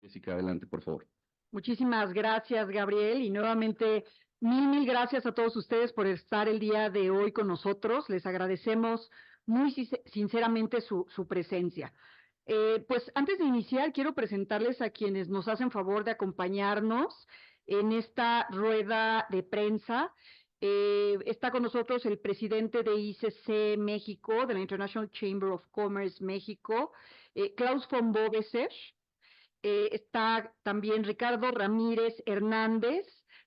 Jessica, adelante, por favor. Muchísimas gracias, Gabriel, y nuevamente mil gracias a todos ustedes por estar el día de hoy con nosotros. Les agradecemos muy sinceramente su presencia. Pues antes de iniciar, quiero presentarles a quienes nos hacen favor de acompañarnos en esta rueda de prensa. Está con nosotros el presidente de ICC México, de la International Chamber of Commerce México, Klaus von Bogeser. Está también Ricardo Ramírez Hernández,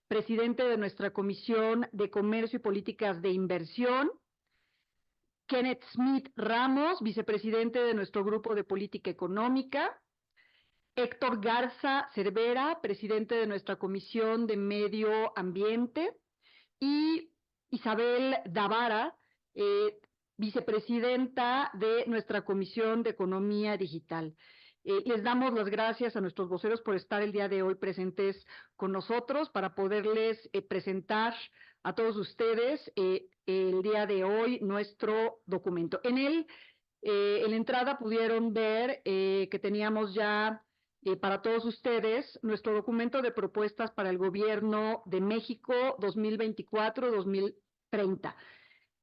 presidente de nuestra Comisión de Comercio y Políticas de Inversión. Kenneth Smith Ramos, vicepresidente de nuestro Grupo de Política Económica. Héctor Garza Cervera, presidente de nuestra Comisión de Medio Ambiente. Y Isabel Davara, vicepresidenta de nuestra Comisión de Economía Digital. Les damos las gracias a nuestros voceros por estar el día de hoy presentes con nosotros para poderles presentar a todos ustedes el día de hoy nuestro documento. En la entrada pudieron ver que teníamos ya para todos ustedes nuestro documento de propuestas para el Gobierno de México 2024-2030.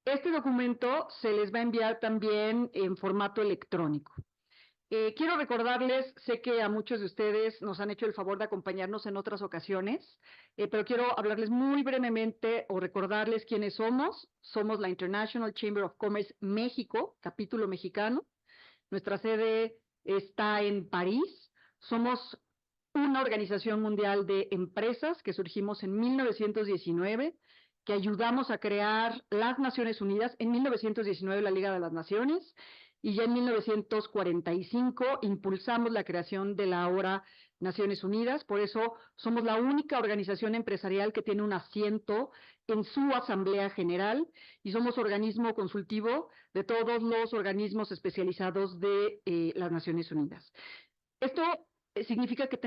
Este documento se les va a enviar también en formato electrónico. Quiero recordarles, sé que a muchos de ustedes nos han hecho el favor de acompañarnos en otras ocasiones, pero quiero hablarles muy brevemente o recordarles quiénes somos. Somos la International Chamber of Commerce México, capítulo mexicano. Nuestra sede está en París. Somos una organización mundial de empresas que surgimos en 1919, que ayudamos a crear las Naciones Unidas. En 1919 la Liga de las Naciones, y ya en 1945 impulsamos la creación de la ahora Naciones Unidas. Por eso somos la única organización empresarial que tiene un asiento en su Asamblea General, y somos organismo consultivo de todos los organismos especializados de las Naciones Unidas. Esto significa que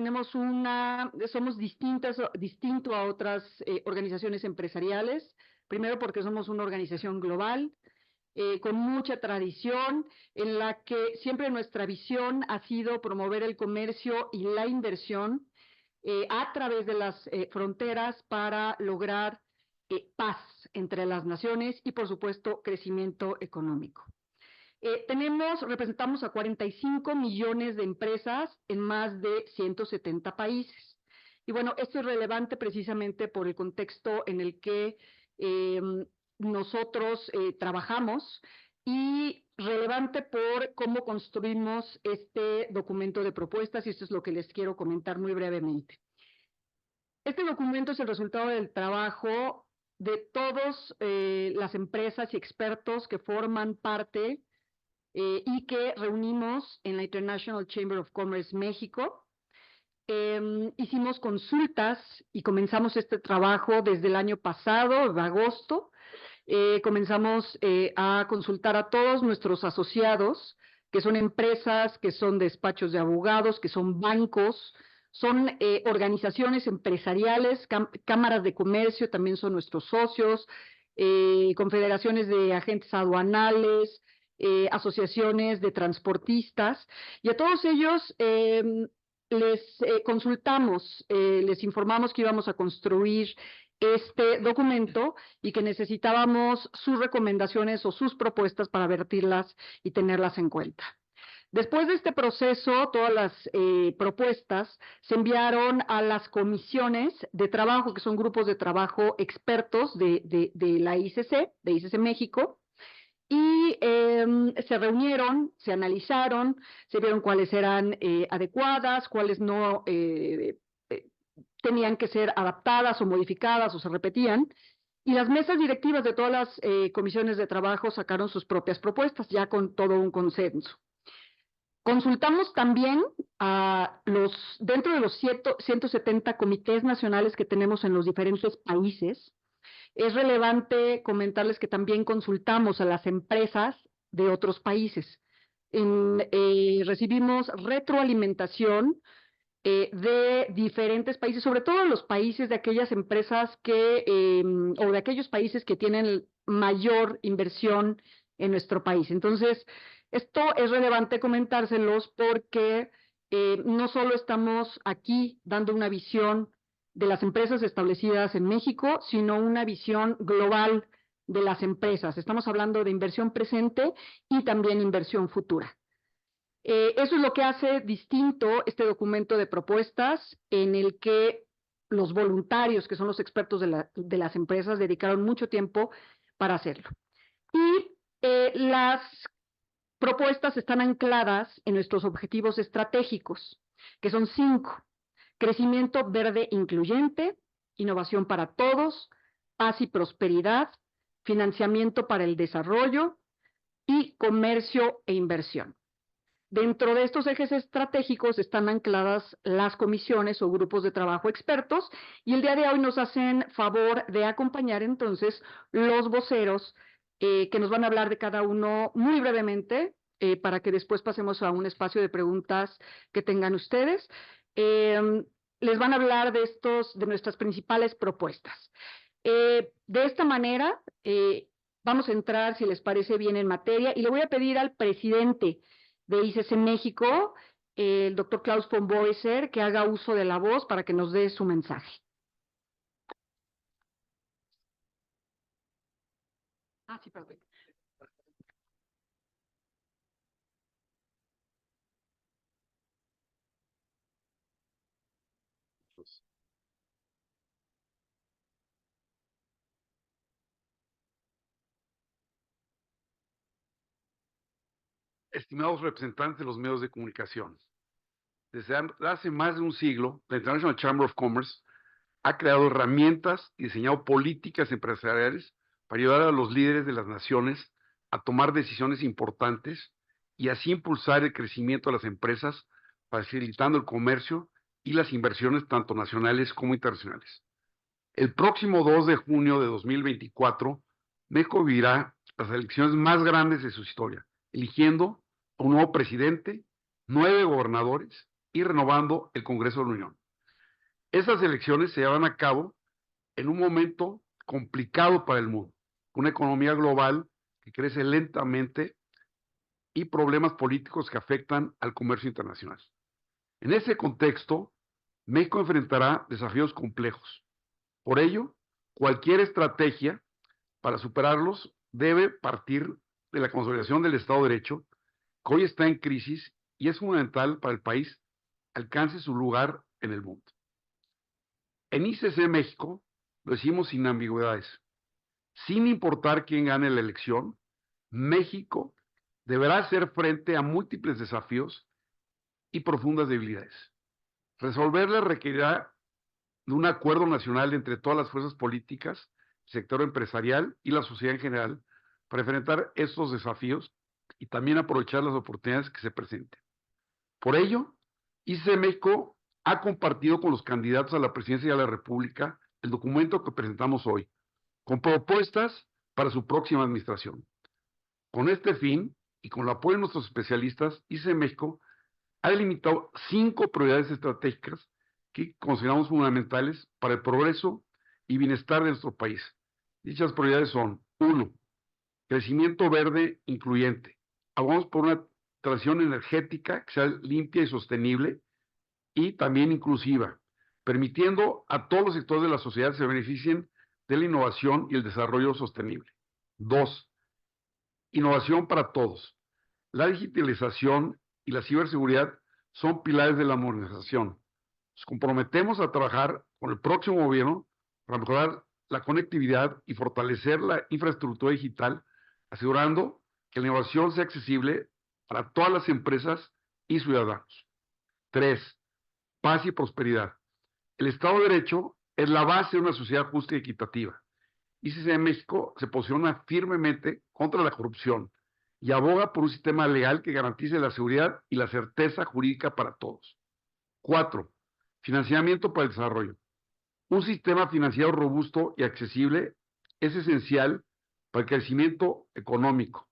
somos distinto a otras organizaciones empresariales, primero porque somos una organización global, con mucha tradición, en la que siempre nuestra visión ha sido promover el comercio y la inversión a través de las fronteras para lograr paz entre las naciones y, por supuesto, crecimiento económico. Representamos a 45 millones de empresas en más de 170 países. Y bueno, esto es relevante precisamente por el contexto en el que nosotros trabajamos, y relevante por cómo construimos este documento de propuestas, y esto es lo que les quiero comentar muy brevemente. Este documento es el resultado del trabajo de todas las empresas y expertos que forman parte y que reunimos en la International Chamber of Commerce México. Hicimos consultas y comenzamos este trabajo desde el año pasado, de agosto. Comenzamos a consultar a todos nuestros asociados, que son empresas, que son despachos de abogados, que son bancos, son organizaciones empresariales, cámaras de comercio también son nuestros socios, confederaciones de agentes aduanales, asociaciones de transportistas, y a todos ellos les consultamos, les informamos que íbamos a construir este documento y que necesitábamos sus recomendaciones o sus propuestas para vertirlas y tenerlas en cuenta. Después de este proceso, todas las propuestas se enviaron a las comisiones de trabajo, que son grupos de trabajo expertos de la ICC, de ICC México, y se reunieron, se analizaron, se vieron cuáles eran adecuadas, cuáles no tenían que ser adaptadas o modificadas o se repetían, y las mesas directivas de todas las comisiones de trabajo sacaron sus propias propuestas, ya con todo un consenso. Consultamos también dentro de los 170 comités nacionales que tenemos en los diferentes países. Es relevante comentarles que también consultamos a las empresas de otros países. Recibimos retroalimentación de diferentes países, sobre todo los países de aquellas empresas o de aquellos países que tienen mayor inversión en nuestro país. Entonces, esto es relevante comentárselos porque no solo estamos aquí dando una visión de las empresas establecidas en México, sino una visión global de las empresas. Estamos hablando de inversión presente y también inversión futura. Eso es lo que hace distinto este documento de propuestas, en el que los voluntarios, que son los expertos de las empresas, dedicaron mucho tiempo para hacerlo. Y las propuestas están ancladas en nuestros objetivos estratégicos, que son 5: crecimiento verde incluyente, innovación para todos, paz y prosperidad, financiamiento para el desarrollo y comercio e inversión. Dentro de estos ejes estratégicos están ancladas las comisiones o grupos de trabajo expertos, y el día de hoy nos hacen favor de acompañar entonces los voceros que nos van a hablar de cada uno muy brevemente, para que después pasemos a un espacio de preguntas que tengan ustedes. Les van a hablar de nuestras principales propuestas. De esta manera, vamos a entrar, si les parece bien, en materia, y le voy a pedir al presidente de ICC México, el doctor Klaus von Boeser, que haga uso de la voz para que nos dé su mensaje. Sí, perfecto. Estimados representantes de los medios de comunicación, desde hace más de un siglo, la International Chamber of Commerce ha creado herramientas y diseñado políticas empresariales para ayudar a los líderes de las naciones a tomar decisiones importantes y así impulsar el crecimiento de las empresas, facilitando el comercio y las inversiones tanto nacionales como internacionales. El próximo 2 de junio de 2024, México vivirá las elecciones más grandes de su historia, eligiendo a un nuevo presidente, 9 gobernadores y renovando el Congreso de la Unión. Esas elecciones se llevan a cabo en un momento complicado para el mundo, una economía global que crece lentamente y problemas políticos que afectan al comercio internacional. En ese contexto, México enfrentará desafíos complejos. Por ello, cualquier estrategia para superarlos debe partir de la consolidación del Estado de Derecho, que hoy está en crisis y es fundamental para el país alcance su lugar en el mundo. En ICC México lo decimos sin ambigüedades. Sin importar quién gane la elección, México deberá hacer frente a múltiples desafíos y profundas debilidades. Resolverlas requerirá de un acuerdo nacional entre todas las fuerzas políticas, el sector empresarial y la sociedad en general para enfrentar estos desafíos y también aprovechar las oportunidades que se presenten. Por ello, ICC México ha compartido con los candidatos a la presidencia de la República el documento que presentamos hoy, con propuestas para su próxima administración. Con este fin, y con el apoyo de nuestros especialistas, ICC México ha delimitado 5 prioridades estratégicas que consideramos fundamentales para el progreso y bienestar de nuestro país. Dichas prioridades son: 1. Crecimiento verde incluyente. Vamos por una transición energética que sea limpia y sostenible y también inclusiva, permitiendo a todos los sectores de la sociedad se beneficien de la innovación y el desarrollo sostenible. 2. Innovación para todos. La digitalización y la ciberseguridad son pilares de la modernización. Nos comprometemos a trabajar con el próximo gobierno para mejorar la conectividad y fortalecer la infraestructura digital, asegurando que la innovación sea accesible para todas las empresas y ciudadanos. 3. Paz y prosperidad. El Estado de Derecho es la base de una sociedad justa y equitativa. ICC México se posiciona firmemente contra la corrupción y aboga por un sistema legal que garantice la seguridad y la certeza jurídica para todos. 4. Financiamiento para el desarrollo. Un sistema financiero robusto y accesible es esencial para el crecimiento económico.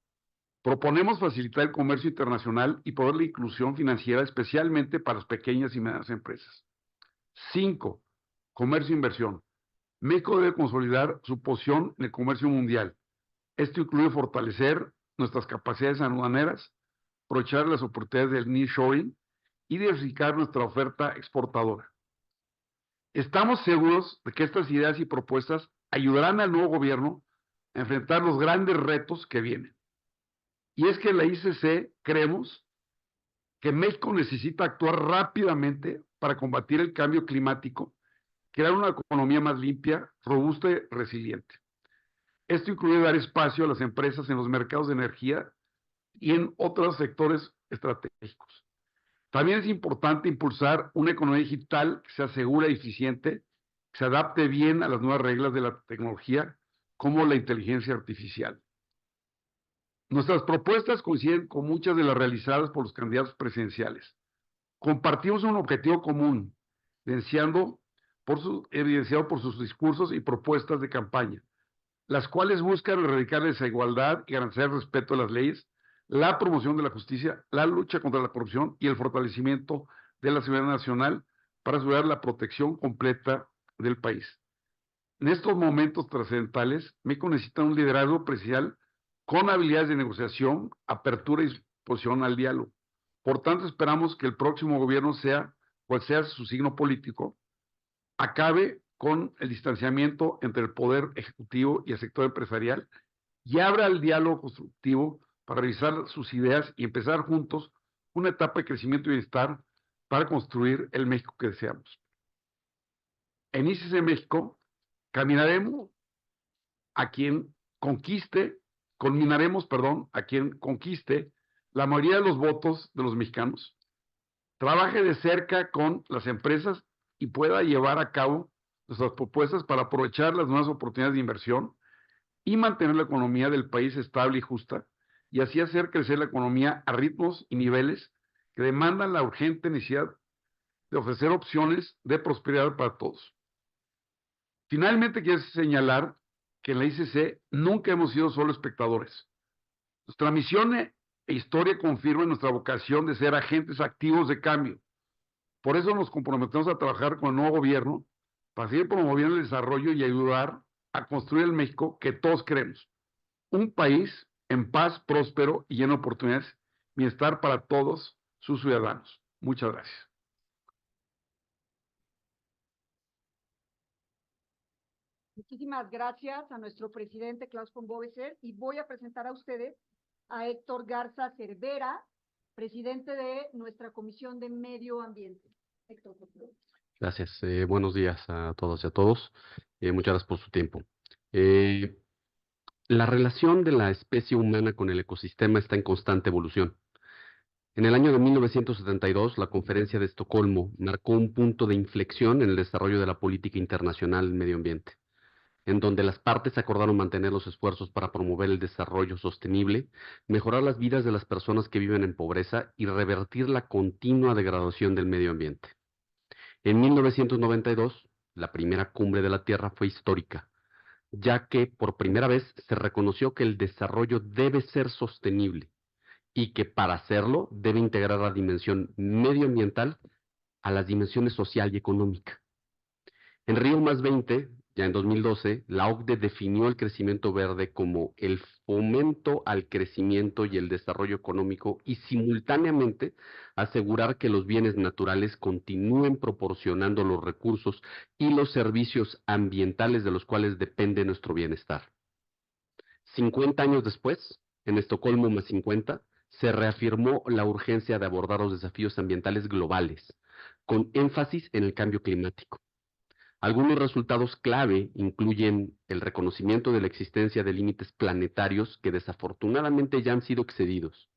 Proponemos facilitar el comercio internacional y promover la inclusión financiera, especialmente para las pequeñas y medianas empresas. 5. Comercio e inversión. México debe consolidar su posición en el comercio mundial. Esto incluye fortalecer nuestras capacidades aduaneras, aprovechar las oportunidades del nearshoring y diversificar nuestra oferta exportadora. Estamos seguros de que estas ideas y propuestas ayudarán al nuevo gobierno a enfrentar los grandes retos que vienen. Y es que en la ICC creemos que México necesita actuar rápidamente para combatir el cambio climático, crear una economía más limpia, robusta y resiliente. Esto incluye dar espacio a las empresas en los mercados de energía y en otros sectores estratégicos. También es importante impulsar una economía digital que sea segura y eficiente, que se adapte bien a las nuevas reglas de la tecnología, como la inteligencia artificial. Nuestras propuestas coinciden con muchas de las realizadas por los candidatos presidenciales. Compartimos un objetivo común, evidenciado por sus discursos y propuestas de campaña, las cuales buscan erradicar la desigualdad y garantizar el respeto a las leyes, la promoción de la justicia, la lucha contra la corrupción y el fortalecimiento de la seguridad nacional para asegurar la protección completa del país. En estos momentos trascendentales, México necesita un liderazgo presidencial con habilidades de negociación, apertura y disposición al diálogo. Por tanto, esperamos que el próximo gobierno, sea cual sea su signo político, acabe con el distanciamiento entre el poder ejecutivo y el sector empresarial y abra el diálogo constructivo para revisar sus ideas y empezar juntos una etapa de crecimiento y bienestar para construir el México que deseamos. En ICC México, caminaremos a quien conquiste, culminaremos, a quien conquiste la mayoría de los votos de los mexicanos, trabaje de cerca con las empresas y pueda llevar a cabo nuestras propuestas para aprovechar las nuevas oportunidades de inversión y mantener la economía del país estable y justa, y así hacer crecer la economía a ritmos y niveles que demandan la urgente necesidad de ofrecer opciones de prosperidad para todos. Finalmente, quiero señalar que en la ICC nunca hemos sido solo espectadores. Nuestra misión e historia confirman nuestra vocación de ser agentes activos de cambio. Por eso nos comprometemos a trabajar con el nuevo gobierno para seguir promoviendo el desarrollo y ayudar a construir el México que todos queremos. Un país en paz, próspero y lleno de oportunidades, bienestar para todos sus ciudadanos. Muchas gracias. Muchísimas gracias a nuestro presidente Klaus von Boeser, y voy a presentar a ustedes a Héctor Garza Cervera, presidente de nuestra Comisión de Medio Ambiente. Héctor, por favor. Gracias. Buenos días a todas y a todos. Muchas gracias por su tiempo. La relación de la especie humana con el ecosistema está en constante evolución. En el año de 1972, la Conferencia de Estocolmo marcó un punto de inflexión en el desarrollo de la política internacional en medio ambiente, en donde las partes acordaron mantener los esfuerzos para promover el desarrollo sostenible, mejorar las vidas de las personas que viven en pobreza y revertir la continua degradación del medio ambiente. En 1992, la primera cumbre de la Tierra fue histórica, ya que por primera vez se reconoció que el desarrollo debe ser sostenible y que para hacerlo debe integrar la dimensión medioambiental a las dimensiones social y económica. En Río +20, ya en 2012, la OCDE definió el crecimiento verde como el fomento al crecimiento y el desarrollo económico y simultáneamente asegurar que los bienes naturales continúen proporcionando los recursos y los servicios ambientales de los cuales depende nuestro bienestar. 50 años después, en Estocolmo +50, se reafirmó la urgencia de abordar los desafíos ambientales globales, con énfasis en el cambio climático. Algunos resultados clave incluyen el reconocimiento de la existencia de límites planetarios que desafortunadamente ya han sido excedidos,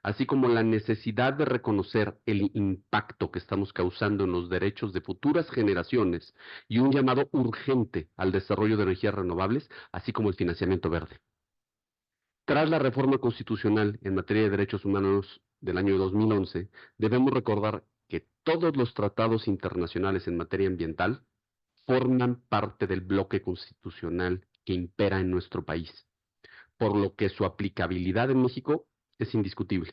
así como la necesidad de reconocer el impacto que estamos causando en los derechos de futuras generaciones y un llamado urgente al desarrollo de energías renovables, así como el financiamiento verde. Tras la reforma constitucional en materia de derechos humanos del año 2011, debemos recordar que todos los tratados internacionales en materia ambiental forman parte del bloque constitucional que impera en nuestro país, por lo que su aplicabilidad en México es indiscutible.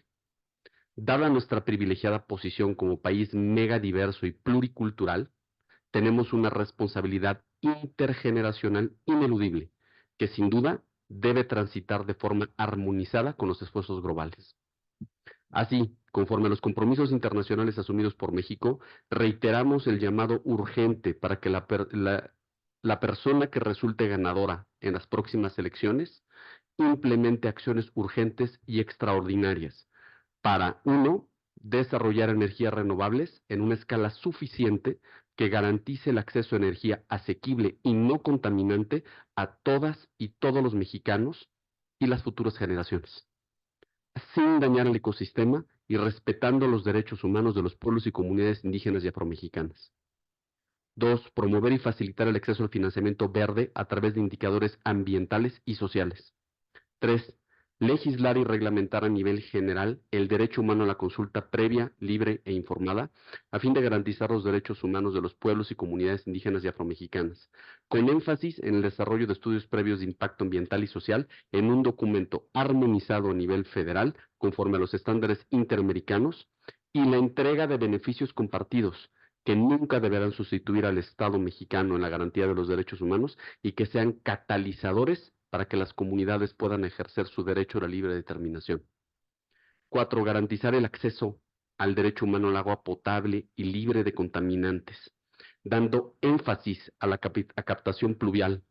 Dada nuestra privilegiada posición como país megadiverso y pluricultural, tenemos una responsabilidad intergeneracional ineludible, que sin duda debe transitar de forma armonizada con los esfuerzos globales. Así, conforme a los compromisos internacionales asumidos por México, reiteramos el llamado urgente para que la persona que resulte ganadora en las próximas elecciones implemente acciones urgentes y extraordinarias para, 1, desarrollar energías renovables en una escala suficiente que garantice el acceso a energía asequible y no contaminante a todas y todos los mexicanos y las futuras generaciones, sin dañar el ecosistema y respetando los derechos humanos de los pueblos y comunidades indígenas y afromexicanas. 2, promover y facilitar el acceso al financiamiento verde a través de indicadores ambientales y sociales. 3, legislar y reglamentar a nivel general el derecho humano a la consulta previa, libre e informada, a fin de garantizar los derechos humanos de los pueblos y comunidades indígenas y afromexicanas, con énfasis en el desarrollo de estudios previos de impacto ambiental y social en un documento armonizado a nivel federal, conforme a los estándares interamericanos, y la entrega de beneficios compartidos, que nunca deberán sustituir al Estado mexicano en la garantía de los derechos humanos y que sean catalizadores para que las comunidades puedan ejercer su derecho a la libre determinación. 4, garantizar el acceso al derecho humano al agua potable y libre de contaminantes, dando énfasis a la captación pluvial,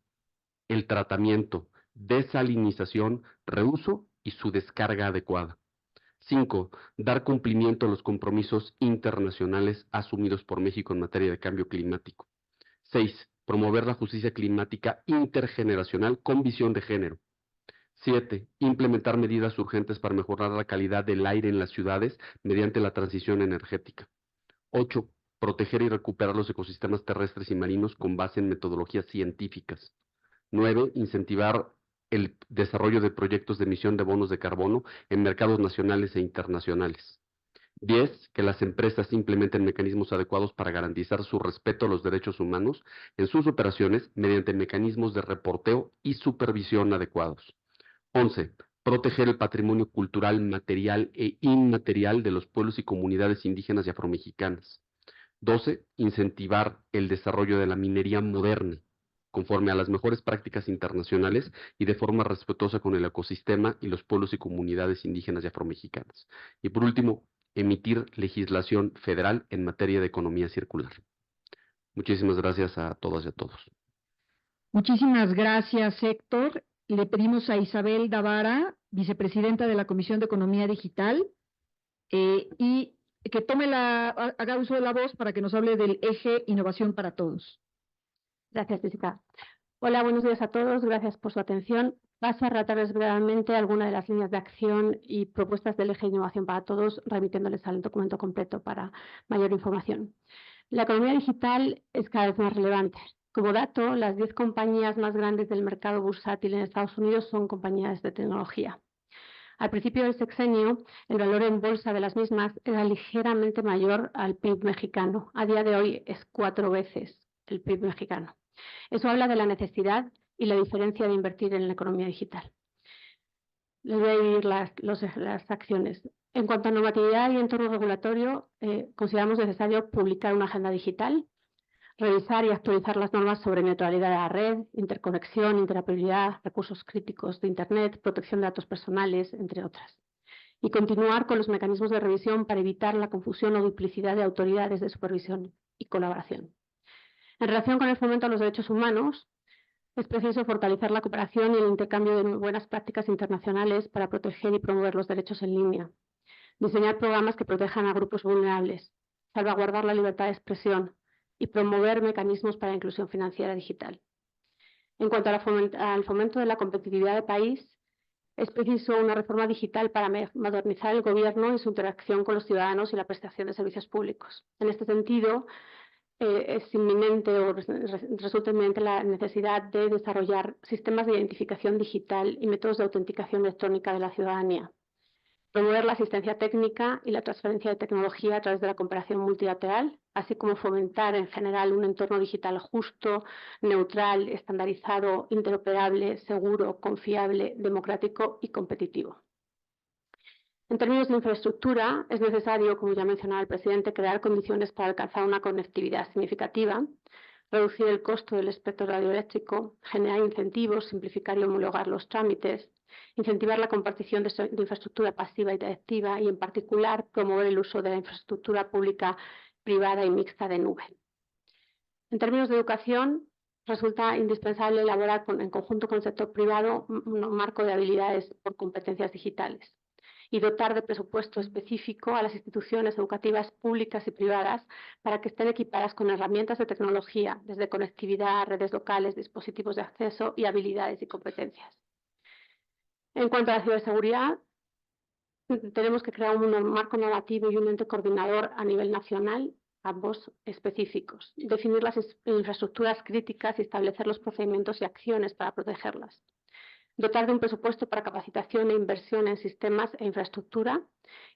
el tratamiento, desalinización, reuso y su descarga adecuada. 5, dar cumplimiento a los compromisos internacionales asumidos por México en materia de cambio climático. 6, promover la justicia climática intergeneracional con visión de género. 7, implementar medidas urgentes para mejorar la calidad del aire en las ciudades mediante la transición energética. 8, proteger y recuperar los ecosistemas terrestres y marinos con base en metodologías científicas. 9, incentivar el desarrollo de proyectos de emisión de bonos de carbono en mercados nacionales e internacionales. 10, que las empresas implementen mecanismos adecuados para garantizar su respeto a los derechos humanos en sus operaciones mediante mecanismos de reporteo y supervisión adecuados. 11, proteger el patrimonio cultural material e inmaterial de los pueblos y comunidades indígenas y afromexicanas. 12, incentivar el desarrollo de la minería moderna, conforme a las mejores prácticas internacionales y de forma respetuosa con el ecosistema y los pueblos y comunidades indígenas y afromexicanas. Y por último, emitir legislación federal en materia de economía circular. Muchísimas gracias a todas y a todos. Muchísimas gracias, Héctor. Le pedimos a Isabel Davara, vicepresidenta de la Comisión de Economía Digital, y que haga uso de la voz para que nos hable del eje Innovación para Todos. Gracias, Jessica. Hola, buenos días a todos. Gracias por su atención. Paso a relatarles brevemente algunas de las líneas de acción y propuestas del eje Innovación para Todos, remitiéndoles al documento completo para mayor información. La economía digital es cada vez más relevante. Como dato, las 10 compañías más grandes del mercado bursátil en Estados Unidos son compañías de tecnología. Al principio del sexenio, el valor en bolsa de las mismas era ligeramente mayor al PIB mexicano. A día de hoy es 4 veces el PIB mexicano. Eso habla de la necesidad y la diferencia de invertir en la economía digital. Les voy a dividir las acciones. En cuanto a normatividad y entorno regulatorio, consideramos necesario publicar una agenda digital, revisar y actualizar las normas sobre neutralidad de la red, interconexión, interoperabilidad, recursos críticos de Internet, protección de datos personales, entre otras. Y continuar con los mecanismos de revisión para evitar la confusión o duplicidad de autoridades de supervisión y colaboración. En relación con el fomento a los derechos humanos, es preciso fortalecer la cooperación y el intercambio de buenas prácticas internacionales para proteger y promover los derechos en línea. Diseñar programas que protejan a grupos vulnerables, salvaguardar la libertad de expresión y promover mecanismos para la inclusión financiera digital. En cuanto al fomento de la competitividad del país, es preciso una reforma digital para modernizar el gobierno y su interacción con los ciudadanos y la prestación de servicios públicos. En este sentido, es inminente o resulta inminente la necesidad de desarrollar sistemas de identificación digital y métodos de autenticación electrónica de la ciudadanía. Promover la asistencia técnica y la transferencia de tecnología a través de la cooperación multilateral, así como fomentar en general un entorno digital justo, neutral, estandarizado, interoperable, seguro, confiable, democrático y competitivo. En términos de infraestructura, es necesario, como ya mencionaba el presidente, crear condiciones para alcanzar una conectividad significativa, reducir el costo del espectro radioeléctrico, generar incentivos, simplificar y homologar los trámites, incentivar la compartición de infraestructura pasiva y activa y, en particular, promover el uso de la infraestructura pública, privada y mixta de nube. En términos de educación, resulta indispensable elaborar en conjunto con el sector privado un marco de habilidades por competencias digitales y dotar de presupuesto específico a las instituciones educativas públicas y privadas para que estén equipadas con herramientas de tecnología, desde conectividad, redes locales, dispositivos de acceso y habilidades y competencias. En cuanto a la ciberseguridad, tenemos que crear un marco normativo y un ente coordinador a nivel nacional, ambos específicos, definir las infraestructuras críticas y establecer los procedimientos y acciones para protegerlas. Dotar de un presupuesto para capacitación e inversión en sistemas e infraestructura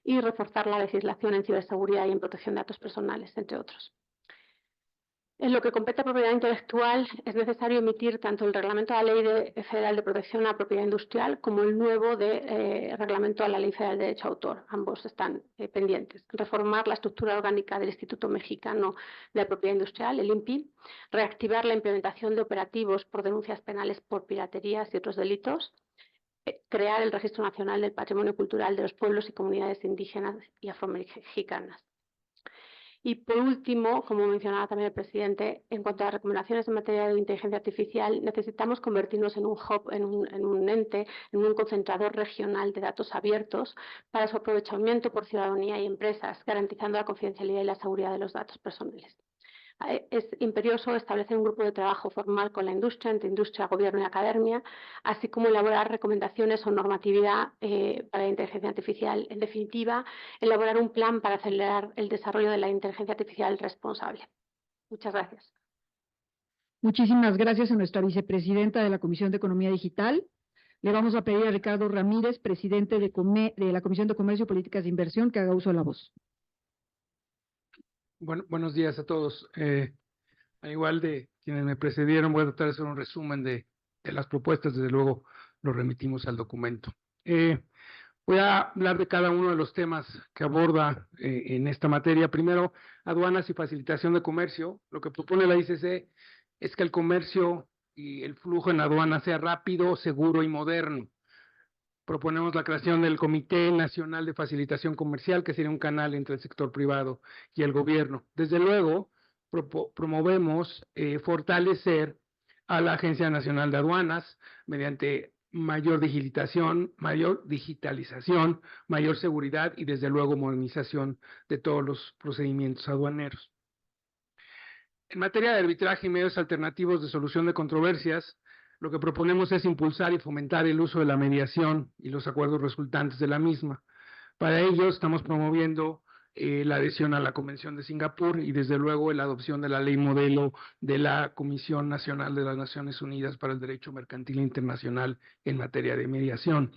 y reforzar la legislación en ciberseguridad y en protección de datos personales, entre otros. En lo que compete a propiedad intelectual, es necesario emitir tanto el reglamento a la Ley Federal de Protección a la Propiedad Industrial como el nuevo reglamento a la Ley Federal de Derecho de Autor. Ambos están pendientes. Reformar la estructura orgánica del Instituto Mexicano de la Propiedad Industrial, el INPI. Reactivar la implementación de operativos por denuncias penales por piraterías y otros delitos. Crear el Registro Nacional del Patrimonio Cultural de los Pueblos y Comunidades Indígenas y Afromexicanas. Y por último, como mencionaba también el presidente, en cuanto a las recomendaciones en materia de inteligencia artificial, necesitamos convertirnos en un hub, en un ente, en un concentrador regional de datos abiertos para su aprovechamiento por ciudadanía y empresas, garantizando la confidencialidad y la seguridad de los datos personales. Es imperioso establecer un grupo de trabajo formal con la industria, entre industria, gobierno y academia, así como elaborar recomendaciones o normatividad para la inteligencia artificial. En definitiva, elaborar un plan para acelerar el desarrollo de la inteligencia artificial responsable. Muchas gracias. Muchísimas gracias a nuestra vicepresidenta de la Comisión de Economía Digital. Le vamos a pedir a Ricardo Ramírez, presidente de la Comisión de Comercio y Políticas de Inversión, que haga uso de la voz. Bueno, buenos días a todos. Al igual de quienes me precedieron, voy a tratar de hacer un resumen de las propuestas. Desde luego lo remitimos al documento. Voy a hablar de cada uno de los temas que aborda en esta materia. Primero, aduanas y facilitación de comercio. Lo que propone la ICC es que el comercio y el flujo en aduanas sea rápido, seguro y moderno. Proponemos la creación del Comité Nacional de Facilitación Comercial, que sería un canal entre el sector privado y el gobierno. Desde luego, promovemos fortalecer a la Agencia Nacional de Aduanas mediante mayor digitalización, mayor seguridad y, desde luego, modernización de todos los procedimientos aduaneros. En materia de arbitraje y medios alternativos de solución de controversias, lo que proponemos es impulsar y fomentar el uso de la mediación y los acuerdos resultantes de la misma. Para ello, estamos promoviendo la adhesión a la Convención de Singapur y, desde luego, la adopción de la ley modelo de la Comisión Nacional de las Naciones Unidas para el Derecho Mercantil Internacional en materia de mediación.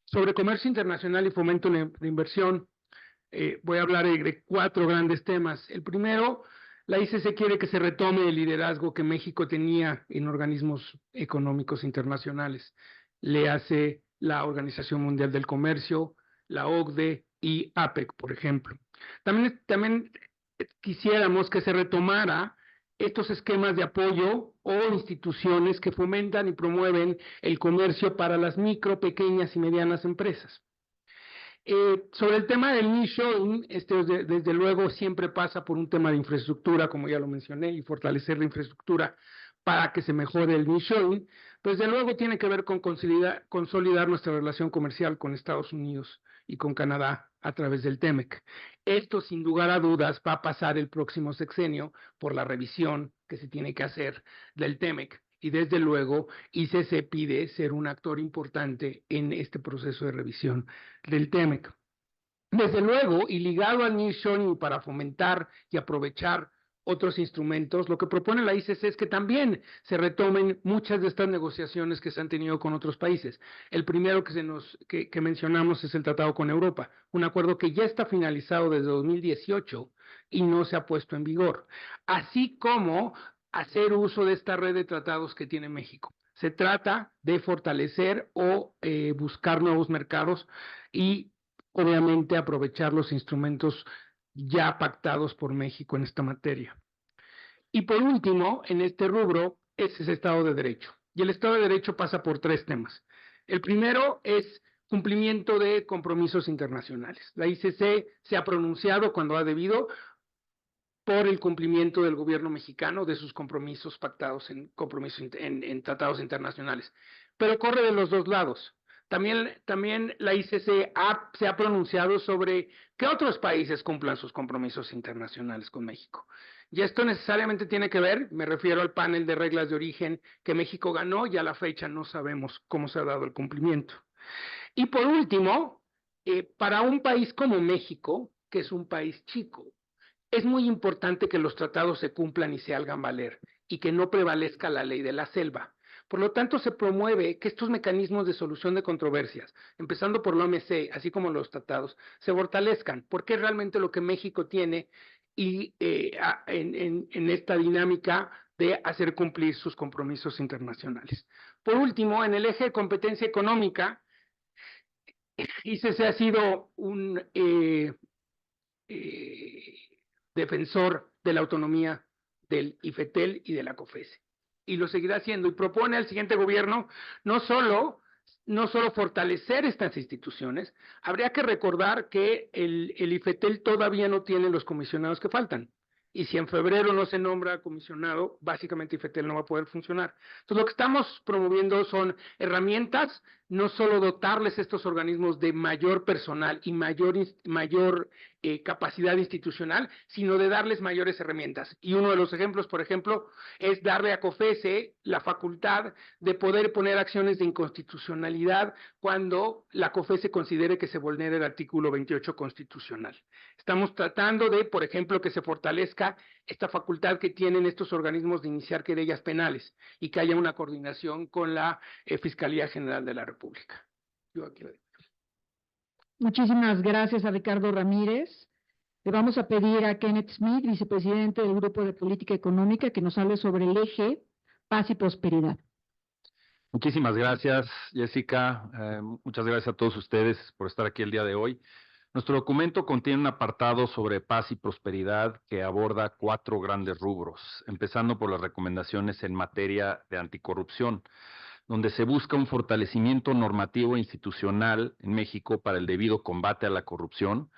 Sobre comercio internacional y fomento de inversión, voy a hablar de 4 grandes temas. El primero, la ICC quiere que se retome el liderazgo que México tenía en organismos económicos internacionales. Le hace la Organización Mundial del Comercio, la OCDE y APEC, por ejemplo. También quisiéramos que se retomara estos esquemas de apoyo o instituciones que fomentan y promueven el comercio para las micro, pequeñas y medianas empresas. Sobre el tema del nearshoring, desde luego siempre pasa por un tema de infraestructura, como ya lo mencioné, y fortalecer la infraestructura para que se mejore el nearshoring, pues desde luego tiene que ver con consolidar nuestra relación comercial con Estados Unidos y con Canadá a través del TEMEC. Esto, sin lugar a dudas, va a pasar el próximo sexenio por la revisión que se tiene que hacer del TEMEC. Y desde luego, ICC pide ser un actor importante en este proceso de revisión del TEMEC. Desde luego, y ligado al nearshoring para fomentar y aprovechar otros instrumentos, lo que propone la ICC es que también se retomen muchas de estas negociaciones que se han tenido con otros países. El primero que mencionamos es el tratado con Europa, un acuerdo que ya está finalizado desde 2018 y no se ha puesto en vigor, así como hacer uso de esta red de tratados que tiene México. Se trata de fortalecer o buscar nuevos mercados y, obviamente, aprovechar los instrumentos ya pactados por México en esta materia. Y por último, en este rubro, es ese Estado de Derecho. Y el Estado de Derecho pasa por 3 temas. El primero es cumplimiento de compromisos internacionales. La ICC se ha pronunciado cuando ha debido por el cumplimiento del gobierno mexicano de sus compromisos pactados en tratados internacionales. Pero corre de los 2 lados. También la ICC se ha pronunciado sobre que otros países cumplan sus compromisos internacionales con México. Y esto necesariamente tiene que ver, me refiero al panel de reglas de origen que México ganó y a la fecha no sabemos cómo se ha dado el cumplimiento. Y por último, para un país como México, que es un país chico, es muy importante que los tratados se cumplan y se hagan valer y que no prevalezca la ley de la selva. Por lo tanto, se promueve que estos mecanismos de solución de controversias, empezando por la OMC, así como los tratados, se fortalezcan, porque es realmente lo que México tiene y en esta dinámica de hacer cumplir sus compromisos internacionales. Por último, en el eje de competencia económica, ICC ha sido un defensor de la autonomía del IFETEL y de la COFESE. Y lo seguirá haciendo. Y propone al siguiente gobierno no solo fortalecer estas instituciones, habría que recordar que el IFETEL todavía no tiene los comisionados que faltan. Y si en febrero no se nombra comisionado, básicamente IFETEL no va a poder funcionar. Entonces, lo que estamos promoviendo son herramientas, no solo dotarles a estos organismos de mayor personal y mayor capacidad institucional, sino de darles mayores herramientas. Y uno de los ejemplos, por ejemplo, es darle a COFESE la facultad de poder poner acciones de inconstitucionalidad cuando la COFESE considere que se vulnera el artículo 28 constitucional. Estamos tratando de, por ejemplo, que se fortalezca esta facultad que tienen estos organismos de iniciar querellas penales y que haya una coordinación con la Fiscalía General de la República. Yo aquí lo digo. Muchísimas gracias a Ricardo Ramírez. Le vamos a pedir a Kenneth Smith, vicepresidente del Grupo de Política Económica, que nos hable sobre el eje paz y prosperidad. Muchísimas gracias, Jessica. Muchas gracias a todos ustedes por estar aquí el día de hoy. Nuestro documento contiene un apartado sobre paz y prosperidad que aborda 4 grandes rubros, empezando por las recomendaciones en materia de anticorrupción, donde se busca un fortalecimiento normativo e institucional en México para el debido combate a la corrupción,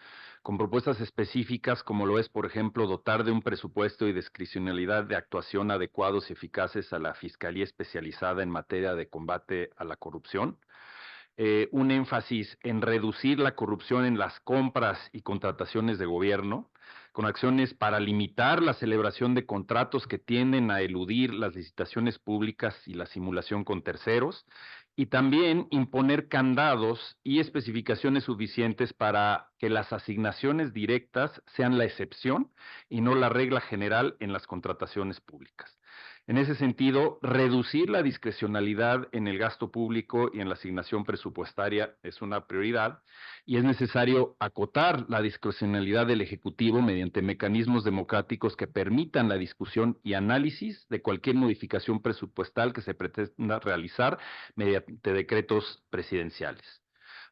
con propuestas específicas como lo es, por ejemplo, dotar de un presupuesto y discrecionalidad de actuación adecuados y eficaces a la Fiscalía Especializada en materia de combate a la corrupción, un énfasis en reducir la corrupción en las compras y contrataciones de gobierno, con acciones para limitar la celebración de contratos que tienden a eludir las licitaciones públicas y la simulación con terceros, y también imponer candados y especificaciones suficientes para que las asignaciones directas sean la excepción y no la regla general en las contrataciones públicas. En ese sentido, reducir la discrecionalidad en el gasto público y en la asignación presupuestaria es una prioridad y es necesario acotar la discrecionalidad del Ejecutivo mediante mecanismos democráticos que permitan la discusión y análisis de cualquier modificación presupuestal que se pretenda realizar mediante decretos presidenciales.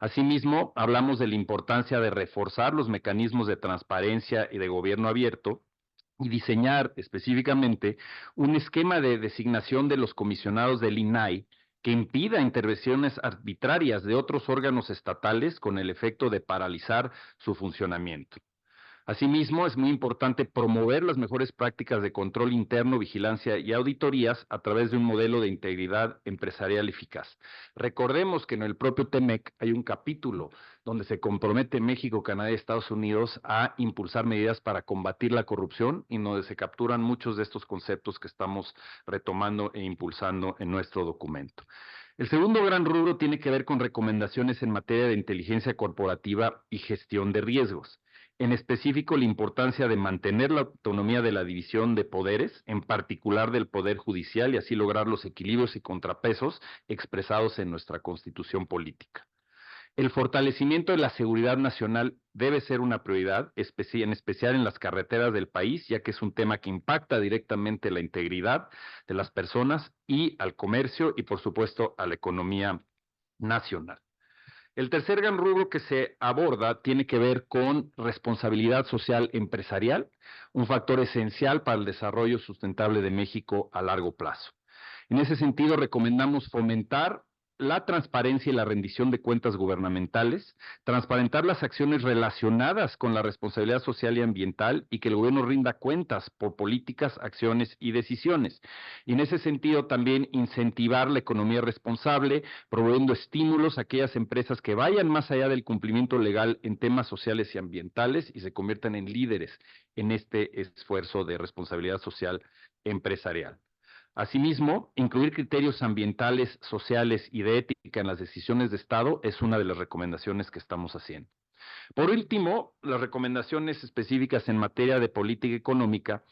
Asimismo, hablamos de la importancia de reforzar los mecanismos de transparencia y de gobierno abierto, y diseñar específicamente un esquema de designación de los comisionados del INAI que impida intervenciones arbitrarias de otros órganos estatales con el efecto de paralizar su funcionamiento. Asimismo, es muy importante promover las mejores prácticas de control interno, vigilancia y auditorías a través de un modelo de integridad empresarial eficaz. Recordemos que en el propio TEMEC hay un capítulo donde se compromete México, Canadá y Estados Unidos a impulsar medidas para combatir la corrupción y donde se capturan muchos de estos conceptos que estamos retomando e impulsando en nuestro documento. El segundo gran rubro tiene que ver con recomendaciones en materia de inteligencia corporativa y gestión de riesgos. En específico, la importancia de mantener la autonomía de la división de poderes, en particular del Poder Judicial, y así lograr los equilibrios y contrapesos expresados en nuestra Constitución política. El fortalecimiento de la seguridad nacional debe ser una prioridad, en especial en las carreteras del país, ya que es un tema que impacta directamente la integridad de las personas y al comercio y, por supuesto, a la economía nacional. El tercer gran rubro que se aborda tiene que ver con responsabilidad social empresarial, un factor esencial para el desarrollo sustentable de México a largo plazo. En ese sentido, recomendamos fomentar la transparencia y la rendición de cuentas gubernamentales, transparentar las acciones relacionadas con la responsabilidad social y ambiental y que el gobierno rinda cuentas por políticas, acciones y decisiones. Y en ese sentido también incentivar la economía responsable, proveyendo estímulos a aquellas empresas que vayan más allá del cumplimiento legal en temas sociales y ambientales y se conviertan en líderes en este esfuerzo de responsabilidad social empresarial. Asimismo, incluir criterios ambientales, sociales y de ética en las decisiones de Estado es una de las recomendaciones que estamos haciendo. Por último, las recomendaciones específicas en materia de política económica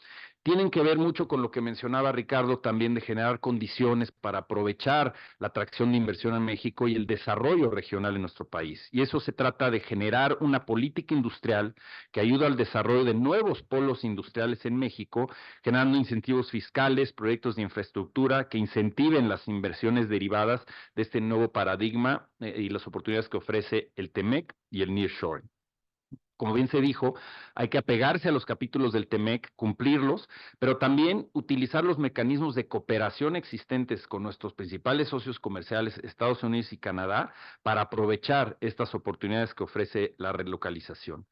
tienen que ver mucho con lo que mencionaba Ricardo también de generar condiciones para aprovechar la atracción de inversión en México y el desarrollo regional en nuestro país. Y eso se trata de generar una política industrial que ayude al desarrollo de nuevos polos industriales en México, generando incentivos fiscales, proyectos de infraestructura que incentiven las inversiones derivadas de este nuevo paradigma y las oportunidades que ofrece el TEMEC y el nearshoring. Como bien se dijo, hay que apegarse a los capítulos del TEMEC, cumplirlos, pero también utilizar los mecanismos de cooperación existentes con nuestros principales socios comerciales, Estados Unidos y Canadá, para aprovechar estas oportunidades que ofrece la relocalización.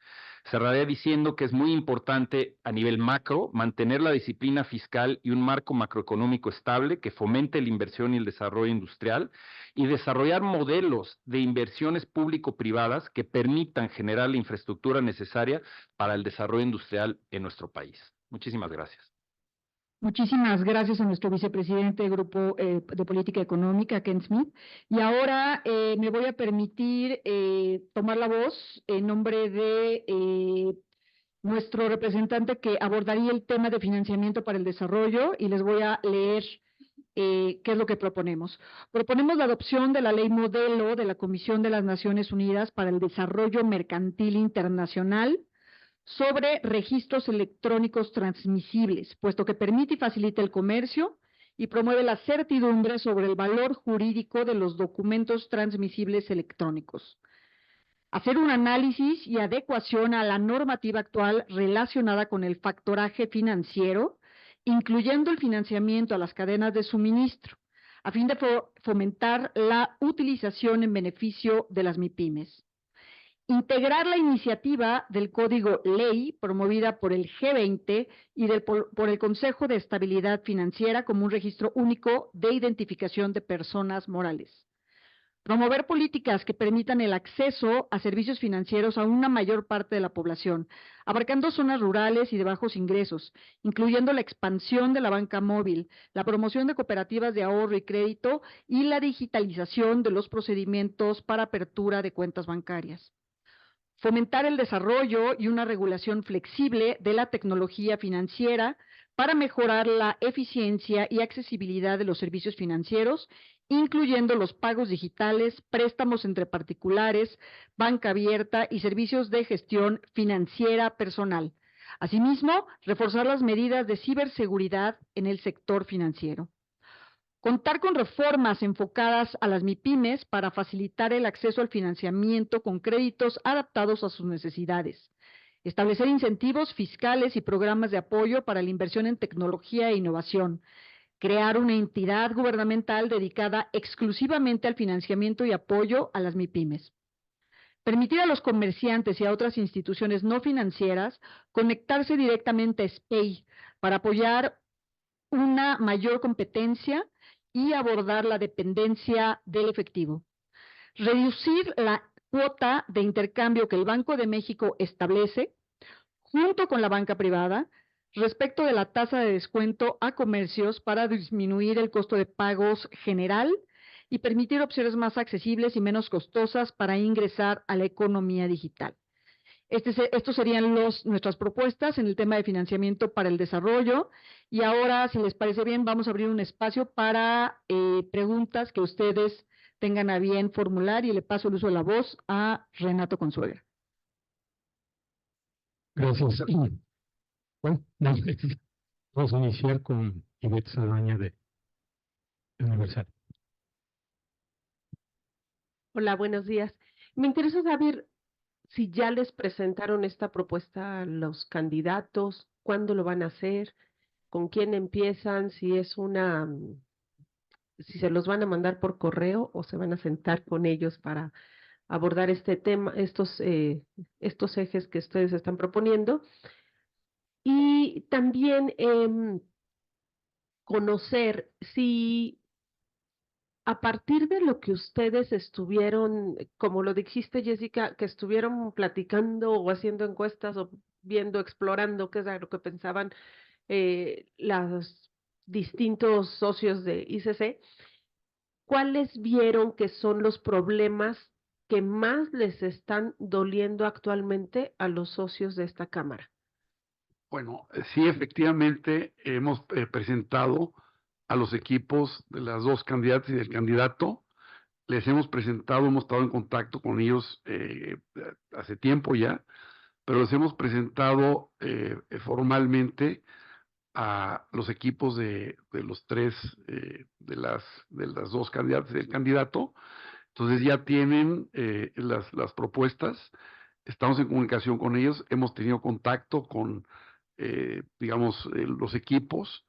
Cerraré diciendo que es muy importante a nivel macro mantener la disciplina fiscal y un marco macroeconómico estable que fomente la inversión y el desarrollo industrial y desarrollar modelos de inversiones público-privadas que permitan generar la infraestructura necesaria para el desarrollo industrial en nuestro país. Muchísimas gracias. Muchísimas gracias a nuestro vicepresidente del Grupo de Política Económica, Ken Smith. Y ahora me voy a permitir tomar la voz en nombre de nuestro representante que abordaría el tema de financiamiento para el desarrollo y les voy a leer qué es lo que proponemos. Proponemos la adopción de la ley modelo de la Comisión de las Naciones Unidas para el Desarrollo Mercantil Internacional sobre registros electrónicos transmisibles, puesto que permite y facilita el comercio y promueve la certidumbre sobre el valor jurídico de los documentos transmisibles electrónicos. Hacer un análisis y adecuación a la normativa actual relacionada con el factoraje financiero, incluyendo el financiamiento a las cadenas de suministro, a fin de fomentar la utilización en beneficio de las MIPYMES. Integrar la iniciativa del Código Ley promovida por el G20 y por el Consejo de Estabilidad Financiera como un registro único de identificación de personas morales. Promover políticas que permitan el acceso a servicios financieros a una mayor parte de la población, abarcando zonas rurales y de bajos ingresos, incluyendo la expansión de la banca móvil, la promoción de cooperativas de ahorro y crédito y la digitalización de los procedimientos para apertura de cuentas bancarias. Fomentar el desarrollo y una regulación flexible de la tecnología financiera para mejorar la eficiencia y accesibilidad de los servicios financieros, incluyendo los pagos digitales, préstamos entre particulares, banca abierta y servicios de gestión financiera personal. Asimismo, reforzar las medidas de ciberseguridad en el sector financiero. Contar con reformas enfocadas a las MIPYMES para facilitar el acceso al financiamiento con créditos adaptados a sus necesidades. Establecer incentivos fiscales y programas de apoyo para la inversión en tecnología e innovación. Crear una entidad gubernamental dedicada exclusivamente al financiamiento y apoyo a las MIPYMES. Permitir a los comerciantes y a otras instituciones no financieras conectarse directamente a SPEI para apoyar una mayor competencia y abordar la dependencia del efectivo. Reducir la cuota de intercambio que el Banco de México establece, junto con la banca privada, respecto de la tasa de descuento a comercios para disminuir el costo de pagos general y permitir opciones más accesibles y menos costosas para ingresar a la economía digital. Estos serían nuestras propuestas en el tema de financiamiento para el desarrollo. Y ahora, si les parece bien, vamos a abrir un espacio para preguntas que ustedes tengan a bien formular y le paso el uso de la voz a Renato Consuegra. Gracias. Bueno, vamos a iniciar con Ivette Saldaña de Universal. Hola, buenos días. Me interesa saber si ya les presentaron esta propuesta a los candidatos, cuándo lo van a hacer, con quién empiezan, si es si se los van a mandar por correo o se van a sentar con ellos para abordar este tema, estos ejes que ustedes están proponiendo. Y también conocer si a partir de lo que ustedes estuvieron, como lo dijiste, Jessica, que estuvieron platicando o haciendo encuestas o viendo, explorando qué era lo que pensaban los distintos socios de ICC, ¿cuáles vieron que son los problemas que más les están doliendo actualmente a los socios de esta Cámara? Bueno, sí, efectivamente hemos presentado a los equipos de las dos candidatas y del candidato. Les hemos presentado, hemos estado en contacto con ellos hace tiempo ya, pero les hemos presentado formalmente a los equipos de los tres, de las dos candidatas y del candidato. Entonces ya tienen las propuestas, estamos en comunicación con ellos, hemos tenido contacto con, digamos, los equipos.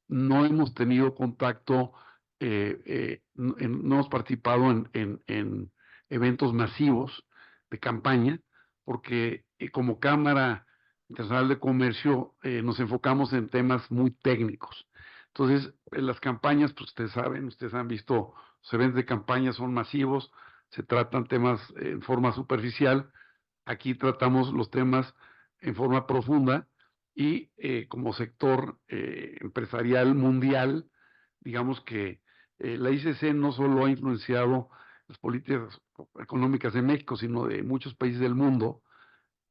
No hemos tenido contacto, no hemos participado en eventos masivos de campaña, porque como Cámara Internacional de Comercio nos enfocamos en temas muy técnicos. Entonces, en las campañas, pues ustedes saben, ustedes han visto, los eventos de campaña son masivos, se tratan temas en forma superficial. Aquí tratamos los temas en forma profunda y como sector empresarial mundial, digamos que la ICC no solo ha influenciado las políticas económicas de México, sino de muchos países del mundo.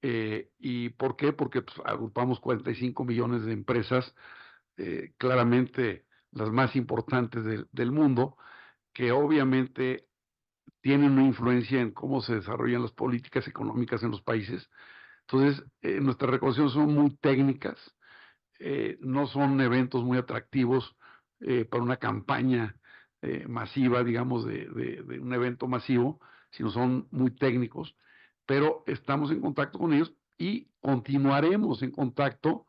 ¿Y por qué? Porque pues, agrupamos 45 millones de empresas, claramente las más importantes del mundo, que obviamente tienen una influencia en cómo se desarrollan las políticas económicas en los países. Entonces, nuestras recomendaciones son muy técnicas, no son eventos muy atractivos para una campaña masiva, digamos, de un evento masivo, sino son muy técnicos, pero estamos en contacto con ellos y continuaremos en contacto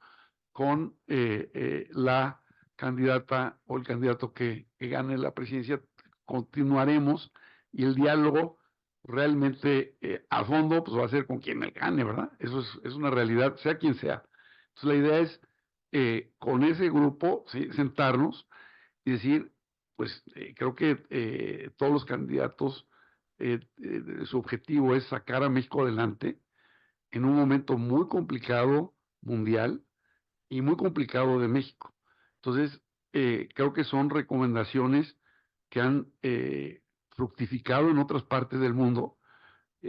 con la candidata o el candidato que gane la presidencia. Continuaremos y el diálogo realmente a fondo pues va a ser con quien me gane, ¿verdad? Eso es una realidad, sea quien sea. Entonces la idea es con ese grupo, ¿sí?, sentarnos y decir, pues creo que todos los candidatos, su objetivo es sacar a México adelante en un momento muy complicado mundial y muy complicado de México. Entonces, creo que son recomendaciones que han fructificado en otras partes del mundo.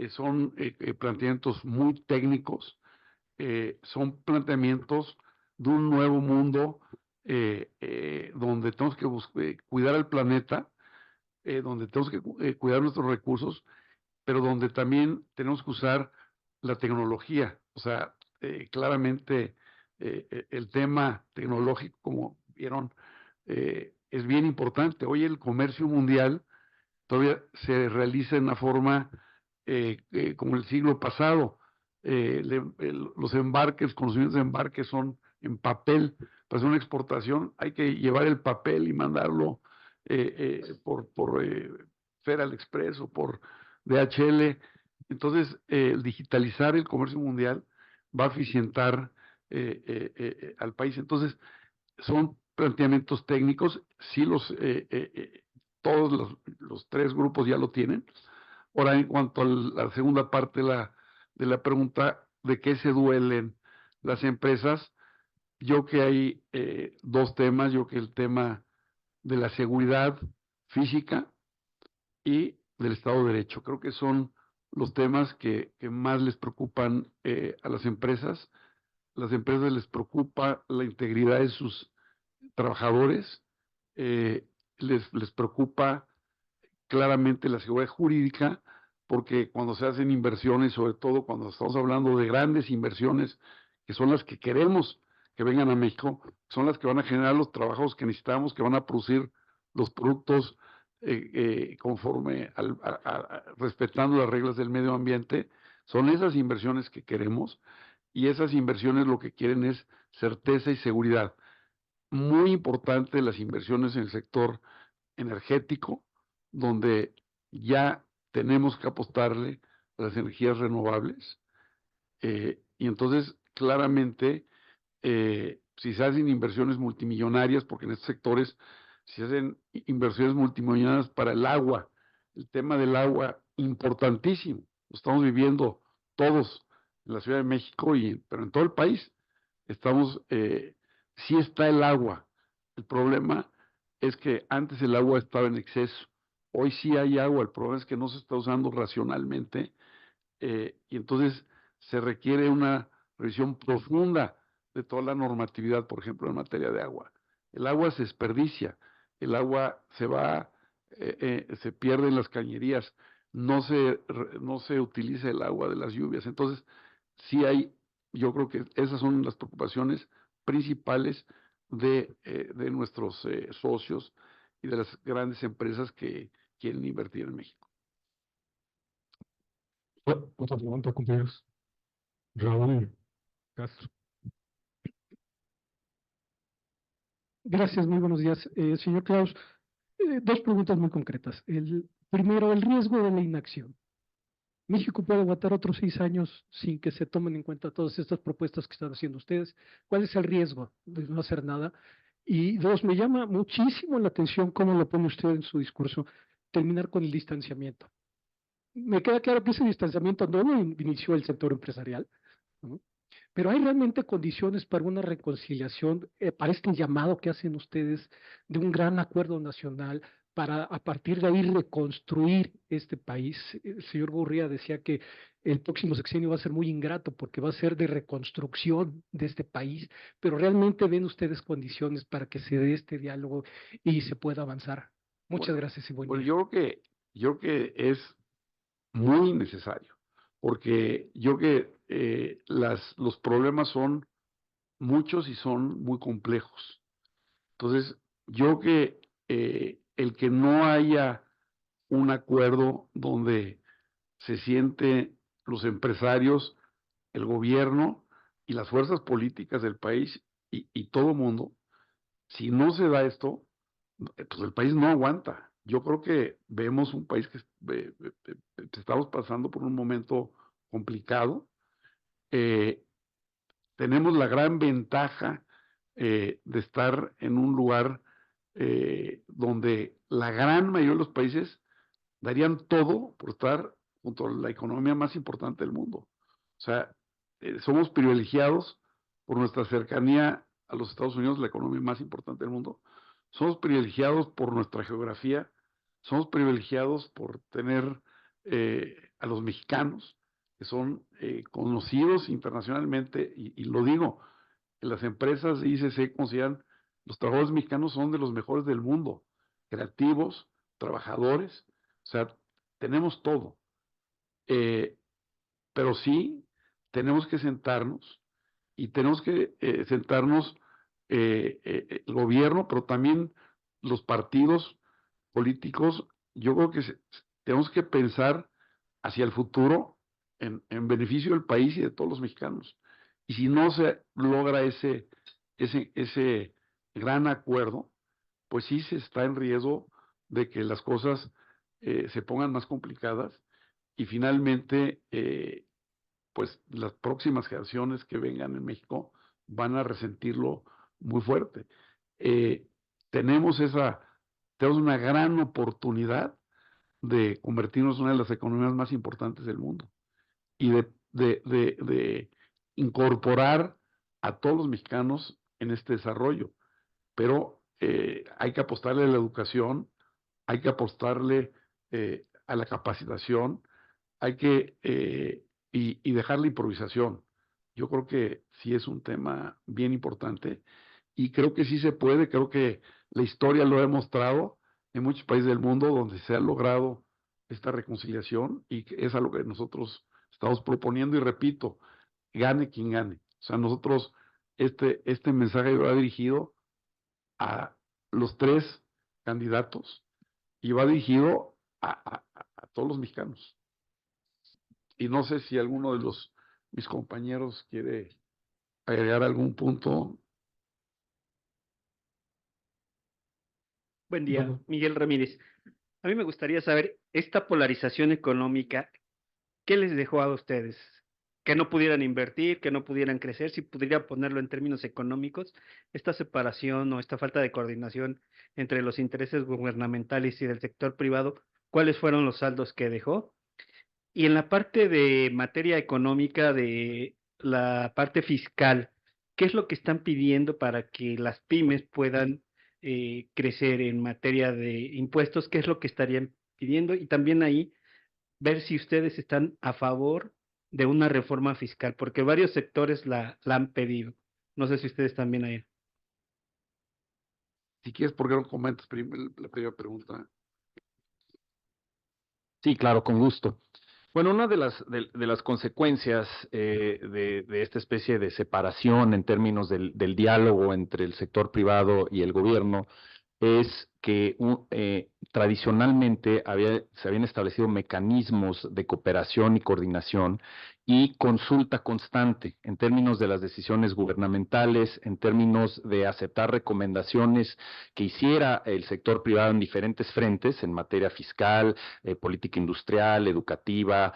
Son planteamientos muy técnicos, son planteamientos de un nuevo mundo donde tenemos que cuidar al planeta, donde tenemos que cuidar nuestros recursos, pero donde también tenemos que usar la tecnología. O sea, claramente el tema tecnológico, como vieron, es bien importante. Hoy el comercio mundial todavía se realiza en una forma como el siglo pasado. Los embarques, conocimientos de embarques son en papel. Para hacer una exportación hay que llevar el papel y mandarlo por Federal Express o por DHL. Entonces, el digitalizar el comercio mundial va a eficientar al país. Entonces, son planteamientos técnicos, sí todos los tres grupos ya lo tienen. Ahora, en cuanto a la segunda parte de la pregunta, ¿de qué se duelen las empresas? Yo que hay dos temas, yo que el tema de la seguridad física y del Estado de Derecho. Creo que son los temas que más les preocupan a las empresas. Las empresas les preocupa la integridad de sus trabajadores, les preocupa claramente la seguridad jurídica, porque cuando se hacen inversiones, sobre todo cuando estamos hablando de grandes inversiones, que son las que queremos que vengan a México, son las que van a generar los trabajos que necesitamos, que van a producir los productos conforme respetando las reglas del medio ambiente. Son esas inversiones que queremos, y esas inversiones lo que quieren es certeza y seguridad. Muy importante las inversiones en el sector energético, donde ya tenemos que apostarle a las energías renovables, y entonces claramente si se hacen inversiones multimillonarias, porque en estos sectores se hacen inversiones multimillonarias para el agua, el tema del agua importantísimo, lo estamos viviendo todos en la Ciudad de México, pero en todo el país sí está el agua. El problema es que antes el agua estaba en exceso, hoy sí hay agua, el problema es que no se está usando racionalmente, y entonces se requiere una revisión profunda de toda la normatividad, por ejemplo, en materia de agua. El agua se desperdicia, el agua se va, se pierde en las cañerías, no se utiliza el agua de las lluvias. Entonces, sí yo creo que esas son las preocupaciones principales de nuestros socios y de las grandes empresas que quieren invertir en México. Otra pregunta, compañeros. Raúl Castro. Gracias, muy buenos días. Señor Klaus, dos preguntas muy concretas. Primero, el riesgo de la inacción. México puede aguantar otros 6 años sin que se tomen en cuenta todas estas propuestas que están haciendo ustedes. ¿Cuál es el riesgo de no hacer nada? Y dos, me llama muchísimo la atención cómo lo pone usted en su discurso, terminar con el distanciamiento. Me queda claro que ese distanciamiento no lo inició el sector empresarial, ¿no? Pero hay realmente condiciones para una reconciliación, para este llamado que hacen ustedes de un gran acuerdo nacional para a partir de ahí reconstruir este país. El señor Gurría decía que el próximo sexenio va a ser muy ingrato porque va a ser de reconstrucción de este país, pero realmente ven ustedes condiciones para que se dé este diálogo y se pueda avanzar. Muchas gracias y buen día. Yo creo que es muy necesario, porque yo creo que los problemas son muchos y son muy complejos. Entonces, yo creo que el que no haya un acuerdo donde se sienten los empresarios, el gobierno y las fuerzas políticas del país y todo el mundo, si no se da esto, pues el país no aguanta. Yo creo que vemos un país que estamos pasando por un momento complicado. Tenemos la gran ventaja de estar en un lugar donde la gran mayoría de los países darían todo por estar junto a la economía más importante del mundo. O sea, somos privilegiados por nuestra cercanía a los Estados Unidos, la economía más importante del mundo. Somos privilegiados por nuestra geografía, somos privilegiados por tener a los mexicanos, que son conocidos internacionalmente, y lo digo, las empresas de ICC consideran los trabajadores mexicanos son de los mejores del mundo, creativos, trabajadores, o sea, tenemos todo. Pero sí tenemos que sentarnos, y tenemos que sentarnos el gobierno, pero también los partidos políticos. Yo creo que tenemos que pensar hacia el futuro en beneficio del país y de todos los mexicanos. Y si no se logra ese gran acuerdo, pues sí se está en riesgo de que las cosas se pongan más complicadas, y finalmente pues las próximas generaciones que vengan en México van a resentirlo muy fuerte. Tenemos una gran oportunidad de convertirnos en una de las economías más importantes del mundo y de incorporar a todos los mexicanos en este desarrollo. Pero hay que apostarle a la educación, hay que apostarle a la capacitación, hay que y dejar la improvisación. Yo creo que sí es un tema bien importante, y creo que sí se puede. Creo que la historia lo ha demostrado en muchos países del mundo donde se ha logrado esta reconciliación, y que es algo que nosotros estamos proponiendo, y repito, gane quien gane. O sea, nosotros, este mensaje va dirigido a los 3 candidatos, y va dirigido a todos los mexicanos. Y no sé si alguno de mis compañeros quiere agregar algún punto. Buen día, Miguel Ramírez. A mí me gustaría saber, esta polarización económica, ¿qué les dejó a ustedes? Que no pudieran invertir, que no pudieran crecer, si pudiera ponerlo en términos económicos, esta separación o esta falta de coordinación entre los intereses gubernamentales y del sector privado, ¿cuáles fueron los saldos que dejó? Y en la parte de materia económica, de la parte fiscal, ¿qué es lo que están pidiendo para que las pymes puedan crecer en materia de impuestos? ¿Qué es lo que estarían pidiendo? Y también ahí ver si ustedes están a favor de una reforma fiscal, porque varios sectores la han pedido. No sé si ustedes también ahí. Si quieres, ¿por qué no comentas la primera pregunta? Sí, claro, con gusto. Bueno, una de las consecuencias de esta especie de separación en términos del diálogo entre el sector privado y el gobierno es que tradicionalmente se habían establecido mecanismos de cooperación y coordinación y consulta constante en términos de las decisiones gubernamentales, en términos de aceptar recomendaciones que hiciera el sector privado en diferentes frentes, en materia fiscal, política industrial, educativa,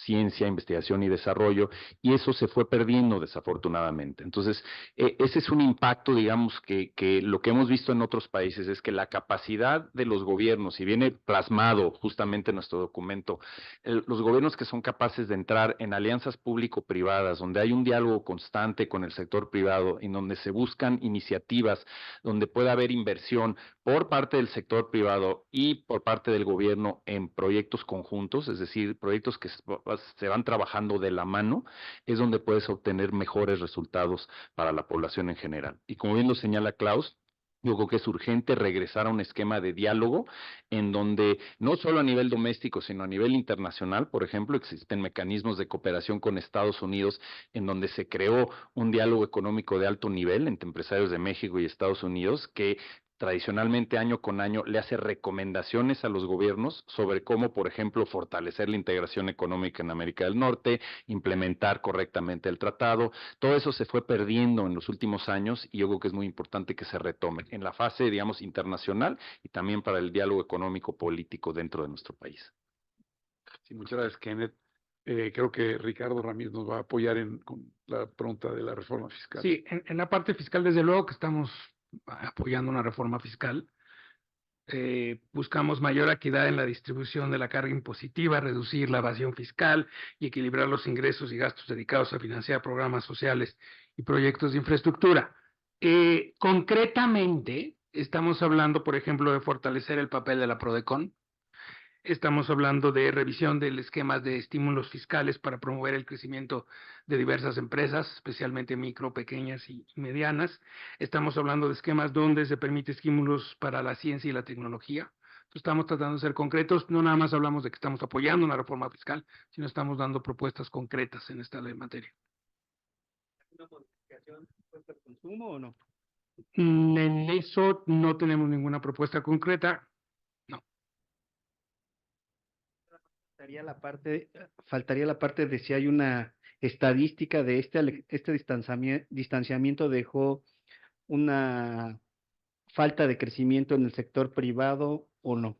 ciencia, investigación y desarrollo, y eso se fue perdiendo desafortunadamente. Entonces, ese es un impacto, digamos, que lo que hemos visto en otros países es que la capacidad de los gobiernos, y viene plasmado justamente en nuestro documento, los gobiernos que son capaces de entrar en alianzas público-privadas, donde hay un diálogo constante con el sector privado, y donde se buscan iniciativas, donde pueda haber inversión por parte del sector privado y por parte del gobierno en proyectos conjuntos, es decir, proyectos que se van trabajando de la mano, es donde puedes obtener mejores resultados para la población en general. Y como bien lo señala Klaus, yo creo que es urgente regresar a un esquema de diálogo en donde no solo a nivel doméstico, sino a nivel internacional, por ejemplo, existen mecanismos de cooperación con Estados Unidos en donde se creó un diálogo económico de alto nivel entre empresarios de México y Estados Unidos que tradicionalmente año con año le hace recomendaciones a los gobiernos sobre cómo, por ejemplo, fortalecer la integración económica en América del Norte, implementar correctamente el tratado. Todo eso se fue perdiendo en los últimos años y yo creo que es muy importante que se retome en la fase, digamos, internacional y también para el diálogo económico político dentro de nuestro país. Sí, muchas gracias, Kenneth. Creo que Ricardo Ramírez nos va a apoyar con la pregunta de la reforma fiscal. Sí, en la parte fiscal, desde luego que estamos apoyando una reforma fiscal. Buscamos mayor equidad en la distribución de la carga impositiva, reducir la evasión fiscal y equilibrar los ingresos y gastos dedicados a financiar programas sociales y proyectos de infraestructura. Concretamente, estamos hablando, por ejemplo, de fortalecer el papel de la PRODECON. Estamos hablando de revisión del esquema de estímulos fiscales para promover el crecimiento de diversas empresas, especialmente micro, pequeñas y medianas. Estamos hablando de esquemas donde se permite estímulos para la ciencia y la tecnología. Entonces, estamos tratando de ser concretos. No nada más hablamos de que estamos apoyando una reforma fiscal, sino estamos dando propuestas concretas en esta materia. ¿Una modificación de consumo o no? En eso no tenemos ninguna propuesta concreta. Faltaría la parte de si hay una estadística de este distanciamiento dejó una falta de crecimiento en el sector privado o no.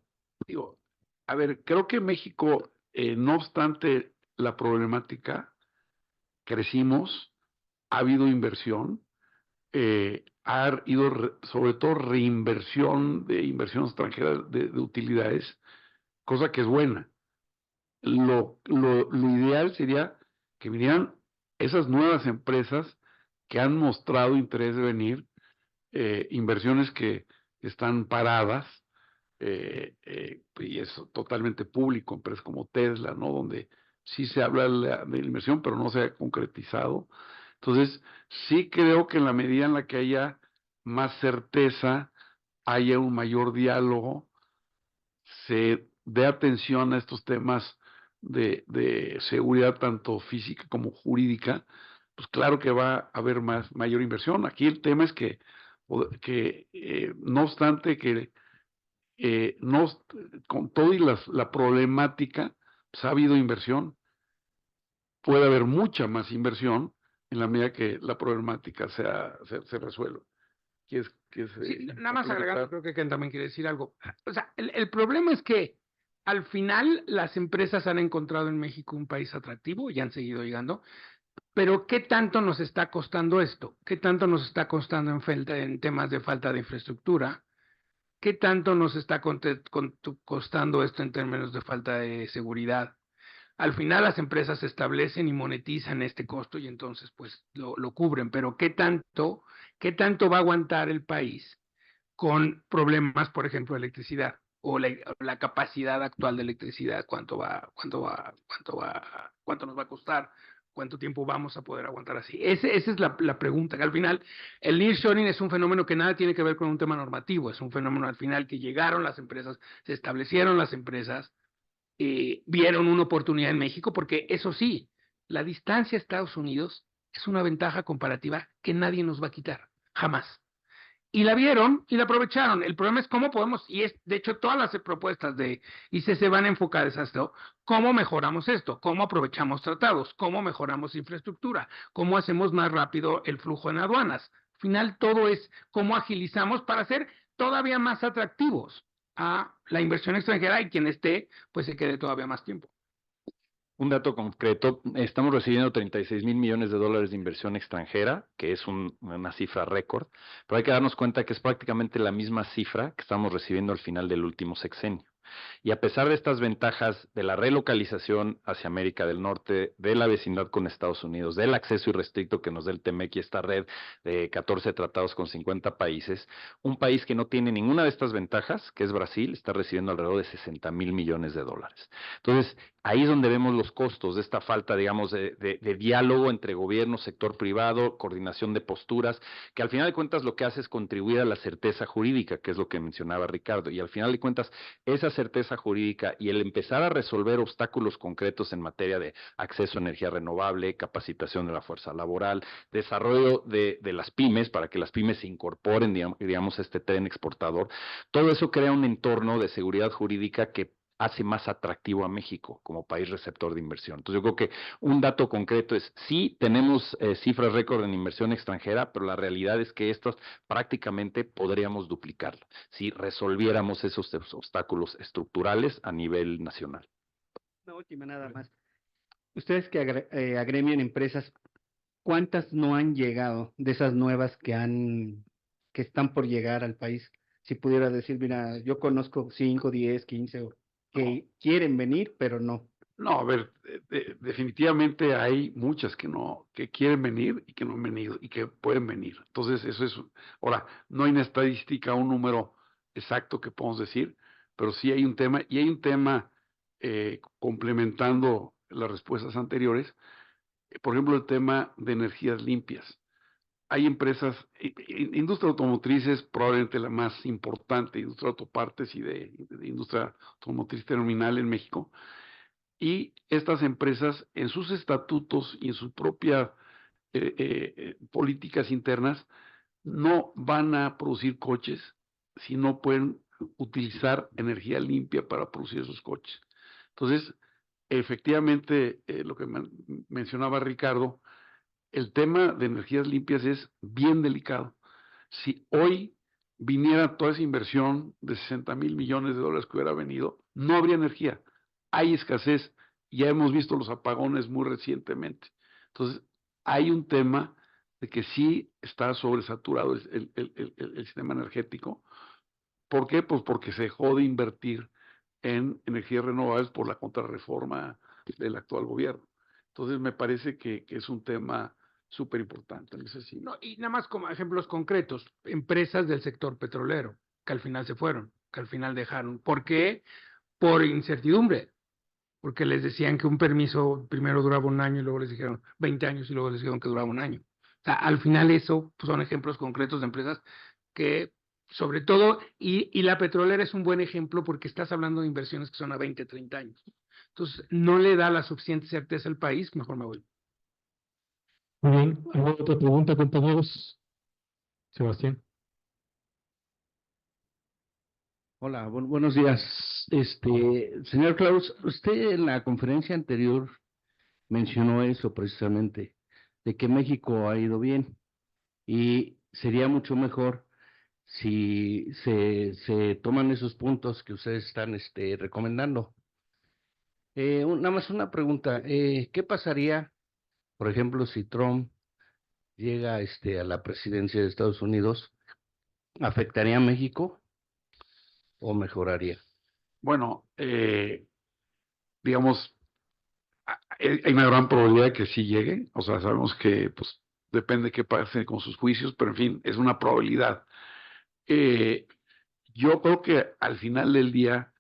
Digo, a ver, creo que México, no obstante la problemática, crecimos, ha habido inversión, ha habido sobre todo reinversión de inversión extranjera de utilidades, cosa que es buena. Lo ideal sería que vinieran esas nuevas empresas que han mostrado interés de venir, inversiones que están paradas, y es totalmente público, empresas como Tesla, ¿no? Donde sí se habla de la inversión, pero no se ha concretizado. Entonces, sí creo que en la medida en la que haya más certeza, haya un mayor diálogo, se dé atención a estos temas de seguridad, tanto física como jurídica, pues claro que va a haber mayor inversión. Aquí el tema es que no obstante que no, con todo y la problemática, pues ha habido inversión. Puede haber mucha más inversión en la medida que la problemática se resuelva. Sí, nada más agregando, creo que Ken también quiere decir algo. O sea, el problema es que al final las empresas han encontrado en México un país atractivo y han seguido llegando, pero ¿qué tanto nos está costando esto? ¿Qué tanto nos está costando en temas de falta de infraestructura? ¿Qué tanto nos está costando esto en términos de falta de seguridad? Al final las empresas se establecen y monetizan este costo y entonces pues lo cubren, pero ¿qué tanto va a aguantar el país con problemas, por ejemplo, de electricidad o la capacidad actual de electricidad? ¿Cuánto nos va a costar? ¿Cuánto tiempo vamos a poder aguantar así? Esa es la pregunta, que al final el nearshoring es un fenómeno que nada tiene que ver con un tema normativo, es un fenómeno al final que llegaron las empresas, se establecieron las empresas, vieron una oportunidad en México, porque eso sí, la distancia a Estados Unidos es una ventaja comparativa que nadie nos va a quitar, jamás. Y la vieron y la aprovecharon. El problema es cómo podemos, y es, de hecho, todas las propuestas de ICC van enfocadas a esto, cómo mejoramos esto, cómo aprovechamos tratados, cómo mejoramos infraestructura, cómo hacemos más rápido el flujo en aduanas. Al final, todo es cómo agilizamos para ser todavía más atractivos a la inversión extranjera y quien esté, pues se quede todavía más tiempo. Un dato concreto, estamos recibiendo 36,000 millones de dólares de inversión extranjera, que es una cifra récord, pero hay que darnos cuenta que es prácticamente la misma cifra que estamos recibiendo al final del último sexenio. Y a pesar de estas ventajas de la relocalización hacia América del Norte, de la vecindad con Estados Unidos, del acceso irrestricto que nos da el TEMEC y esta red de 14 tratados con 50 países, un país que no tiene ninguna de estas ventajas, que es Brasil, está recibiendo alrededor de 60,000 millones de dólares. Entonces, ahí es donde vemos los costos de esta falta, digamos, de diálogo entre gobierno, sector privado, coordinación de posturas, que al final de cuentas lo que hace es contribuir a la certeza jurídica, que es lo que mencionaba Ricardo, y al final de cuentas esa certeza jurídica y el empezar a resolver obstáculos concretos en materia de acceso a energía renovable, capacitación de la fuerza laboral, desarrollo de las pymes para que las pymes se incorporen, digamos, a este tren exportador, todo eso crea un entorno de seguridad jurídica que hace más atractivo a México como país receptor de inversión. Entonces yo creo que un dato concreto es, sí, tenemos cifras récord en inversión extranjera, pero la realidad es que estas prácticamente podríamos duplicarla si resolviéramos esos obstáculos estructurales a nivel nacional. Una última nada más. Ustedes que agremian empresas, ¿cuántas no han llegado de esas nuevas que están por llegar al país? Si pudiera decir, mira, yo conozco 5, 10, 15 que quieren venir, pero no. No, a ver, definitivamente hay muchas que quieren venir y que no han venido y que pueden venir. Entonces, eso es, ahora, no hay una estadística, un número exacto que podemos decir, pero sí hay un tema, y hay un tema complementando las respuestas anteriores, por ejemplo, el tema de energías limpias. Hay empresas, industria automotriz es probablemente la más importante, industria de autopartes y de industria automotriz terminal en México. Y estas empresas en sus estatutos y en sus propias políticas internas no van a producir coches si no pueden utilizar energía limpia para producir esos coches. Entonces, efectivamente, lo que mencionaba Ricardo, el tema de energías limpias es bien delicado. Si hoy viniera toda esa inversión de 60,000 millones de dólares que hubiera venido, no habría energía. Hay escasez. Ya hemos visto los apagones muy recientemente. Entonces, hay un tema de que sí está sobresaturado el sistema energético. ¿Por qué? Pues porque se dejó de invertir en energías renovables por la contrarreforma del actual gobierno. Entonces, me parece que es un tema súper importante. No, y nada más como ejemplos concretos, empresas del sector petrolero, que al final se fueron, que al final dejaron. ¿Por qué? Por incertidumbre, porque les decían que un permiso primero duraba un año y luego les dijeron 20 años y luego les dijeron que duraba un año. O sea, al final eso pues, son ejemplos concretos de empresas que, sobre todo, y la petrolera es un buen ejemplo porque estás hablando de inversiones que son a 20, 30 años. Entonces, no le da la suficiente certeza al país, mejor me voy. Muy bien, ¿alguna otra pregunta, compañeros? Sebastián. Hola, buenos días. Señor Klaus, usted en la conferencia anterior mencionó eso precisamente, de que México ha ido bien y sería mucho mejor si se toman esos puntos que ustedes están recomendando. Nada más una pregunta, ¿qué pasaría, por ejemplo, si Trump llega a la presidencia de Estados Unidos? ¿Afectaría a México o mejoraría? Bueno, digamos, hay una gran probabilidad de que sí llegue. O sea, sabemos que pues depende de qué pase con sus juicios, pero en fin, es una probabilidad. Yo creo que al final del día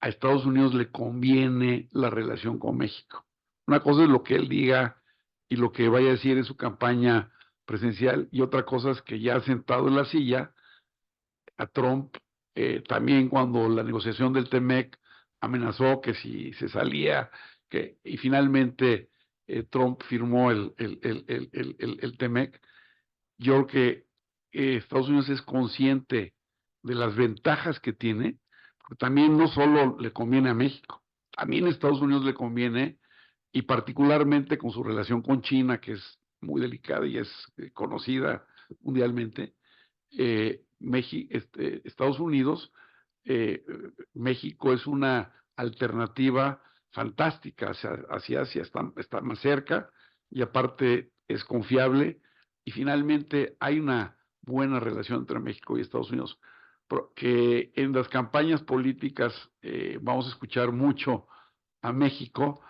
a Estados Unidos le conviene la relación con México. Una cosa es lo que él diga y lo que vaya a decir en su campaña presidencial, y otra cosa es que ya sentado en la silla, a Trump, también cuando la negociación del TEMEC amenazó que si se salía, y finalmente Trump firmó el TEMEC. Yo creo que Estados Unidos es consciente de las ventajas que tiene, porque también no solo le conviene a México, también a Estados Unidos le conviene, y particularmente con su relación con China, que es muy delicada y es conocida mundialmente. Estados Unidos, México es una alternativa fantástica hacia Asia, está más cerca y aparte es confiable, y finalmente hay una buena relación entre México y Estados Unidos, que en las campañas políticas vamos a escuchar mucho a México.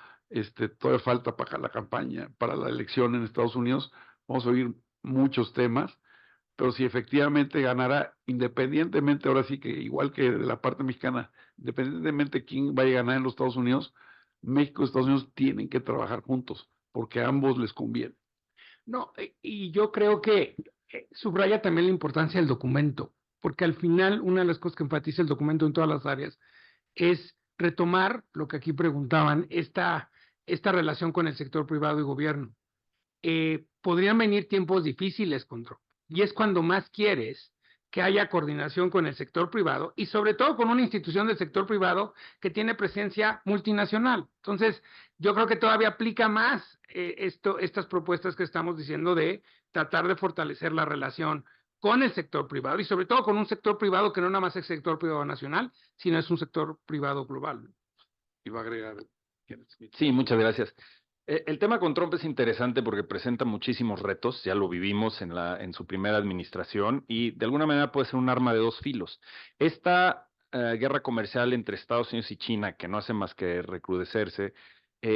Todavía falta para la campaña, para la elección en Estados Unidos, vamos a oír muchos temas, pero si efectivamente ganara, independientemente, ahora sí que igual que de la parte mexicana, independientemente de quién vaya a ganar en los Estados Unidos, México y Estados Unidos tienen que trabajar juntos, porque a ambos les conviene. No, y yo creo que subraya también la importancia del documento, porque al final una de las cosas que enfatiza el documento en todas las áreas es retomar lo que aquí preguntaban, esta relación con el sector privado y gobierno. Podrían venir tiempos difíciles con Trump, y es cuando más quieres que haya coordinación con el sector privado y sobre todo con una institución del sector privado que tiene presencia multinacional. Entonces, yo creo que todavía aplica más estas propuestas que estamos diciendo de tratar de fortalecer la relación con el sector privado y sobre todo con un sector privado que no nada más es el sector privado nacional, sino es un sector privado global. Y va a agregar. Sí, muchas gracias. El tema con Trump es interesante porque presenta muchísimos retos, ya lo vivimos en su primera administración, y de alguna manera puede ser un arma de dos filos. Esta guerra comercial entre Estados Unidos y China, que no hace más que recrudecerse,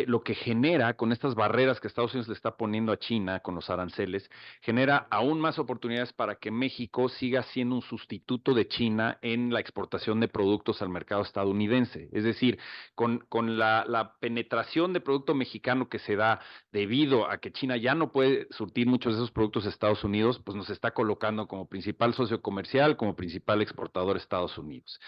lo que genera con estas barreras que Estados Unidos le está poniendo a China con los aranceles, genera aún más oportunidades para que México siga siendo un sustituto de China en la exportación de productos al mercado estadounidense. Es decir, con la penetración de producto mexicano que se da debido a que China ya no puede surtir muchos de esos productos a Estados Unidos, pues nos está colocando como principal socio comercial, como principal exportador a Estados Unidos.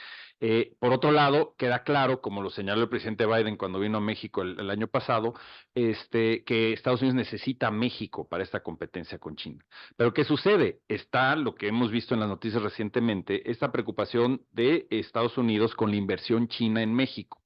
Por otro lado, queda claro, como lo señaló el presidente Biden cuando vino a México el año pasado, que Estados Unidos necesita a México para esta competencia con China. Pero ¿qué sucede? Está lo que hemos visto en las noticias recientemente, esta preocupación de Estados Unidos con la inversión china en México.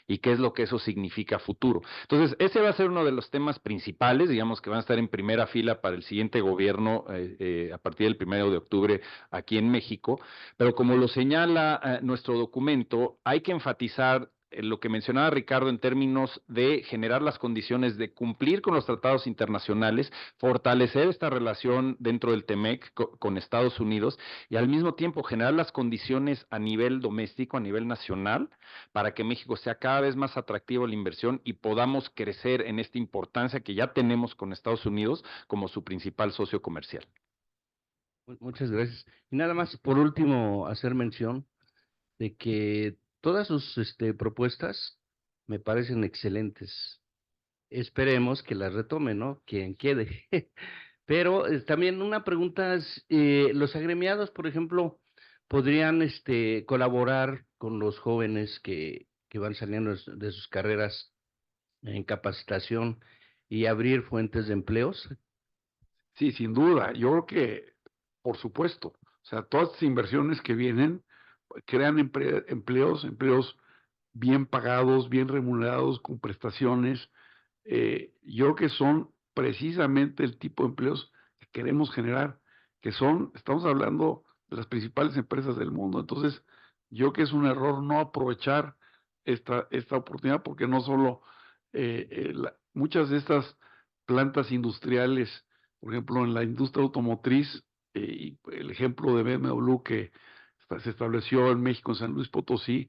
¿Y qué es lo que eso significa a futuro? Entonces, ese va a ser uno de los temas principales, digamos, que van a estar en primera fila para el siguiente gobierno a partir del 1 de octubre aquí en México. Pero como lo señala nuestro documento, hay que enfatizar lo que mencionaba Ricardo en términos de generar las condiciones de cumplir con los tratados internacionales, fortalecer esta relación dentro del TEMEC con Estados Unidos y al mismo tiempo generar las condiciones a nivel doméstico, a nivel nacional, para que México sea cada vez más atractivo a la inversión y podamos crecer en esta importancia que ya tenemos con Estados Unidos como su principal socio comercial. Muchas gracias. Y nada más, por último, hacer mención de que todas sus propuestas me parecen excelentes. Esperemos que las retome, ¿no? Quien quede. Pero también una pregunta es, los agremiados, por ejemplo, podrían colaborar con los jóvenes que van saliendo de sus carreras en capacitación y abrir fuentes de empleos. Sí, sin duda. Yo creo que, por supuesto, o sea, todas estas inversiones que vienen, crean empleos bien pagados, bien remunerados, con prestaciones. Yo creo que son precisamente el tipo de empleos que queremos generar, estamos hablando de las principales empresas del mundo. Entonces, yo creo que es un error no aprovechar esta oportunidad, porque no solo muchas de estas plantas industriales, por ejemplo, en la industria automotriz, y el ejemplo de BMW que se estableció en México, en San Luis Potosí,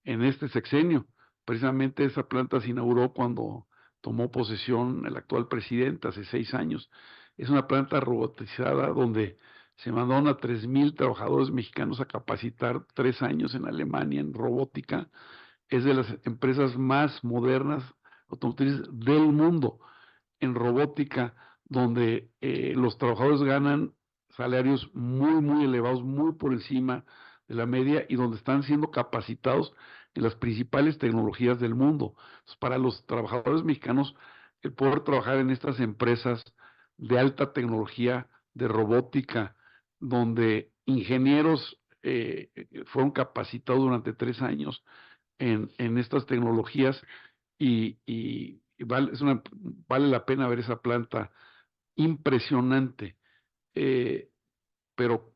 en este sexenio. Precisamente esa planta se inauguró cuando tomó posesión el actual presidente hace 6 años. Es una planta robotizada donde se mandaron a 3,000 trabajadores mexicanos a capacitar 3 años en Alemania en robótica. Es de las empresas más modernas automotrices del mundo en robótica, donde los trabajadores ganan salarios muy elevados, muy por encima de la media, y donde están siendo capacitados en las principales tecnologías del mundo. Entonces, para los trabajadores mexicanos, el poder trabajar en estas empresas de alta tecnología, de robótica, donde ingenieros fueron capacitados durante 3 años en estas tecnologías, y vale la pena ver esa planta impresionante. Pero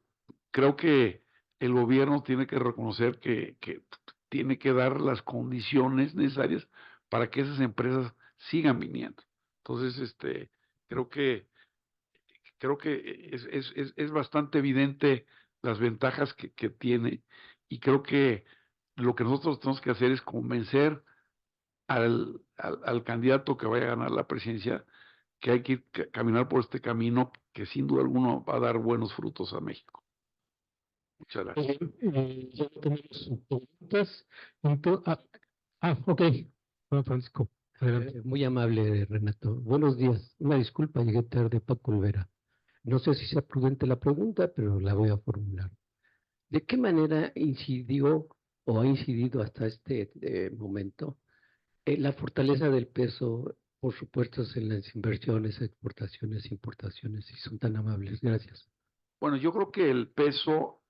creo que el gobierno tiene que reconocer que tiene que dar las condiciones necesarias para que esas empresas sigan viniendo. Entonces, creo que es bastante evidente las ventajas que tiene, y creo que lo que nosotros tenemos que hacer es convencer al candidato que vaya a ganar la presidencia que hay que caminar por este camino que sin duda alguna va a dar buenos frutos a México. Muchas gracias. Ya no tenemos preguntas. Ok. Juan Francisco, adelante. Muy amable, Renato. Buenos días. Una disculpa, llegué tarde, Paco Olvera. No sé si sea prudente la pregunta, pero la voy a formular. ¿De qué manera incidió o ha incidido hasta este momento la fortaleza del peso, por supuesto, en las inversiones, exportaciones, importaciones, si son tan amables? Gracias. Bueno, yo creo que el peso,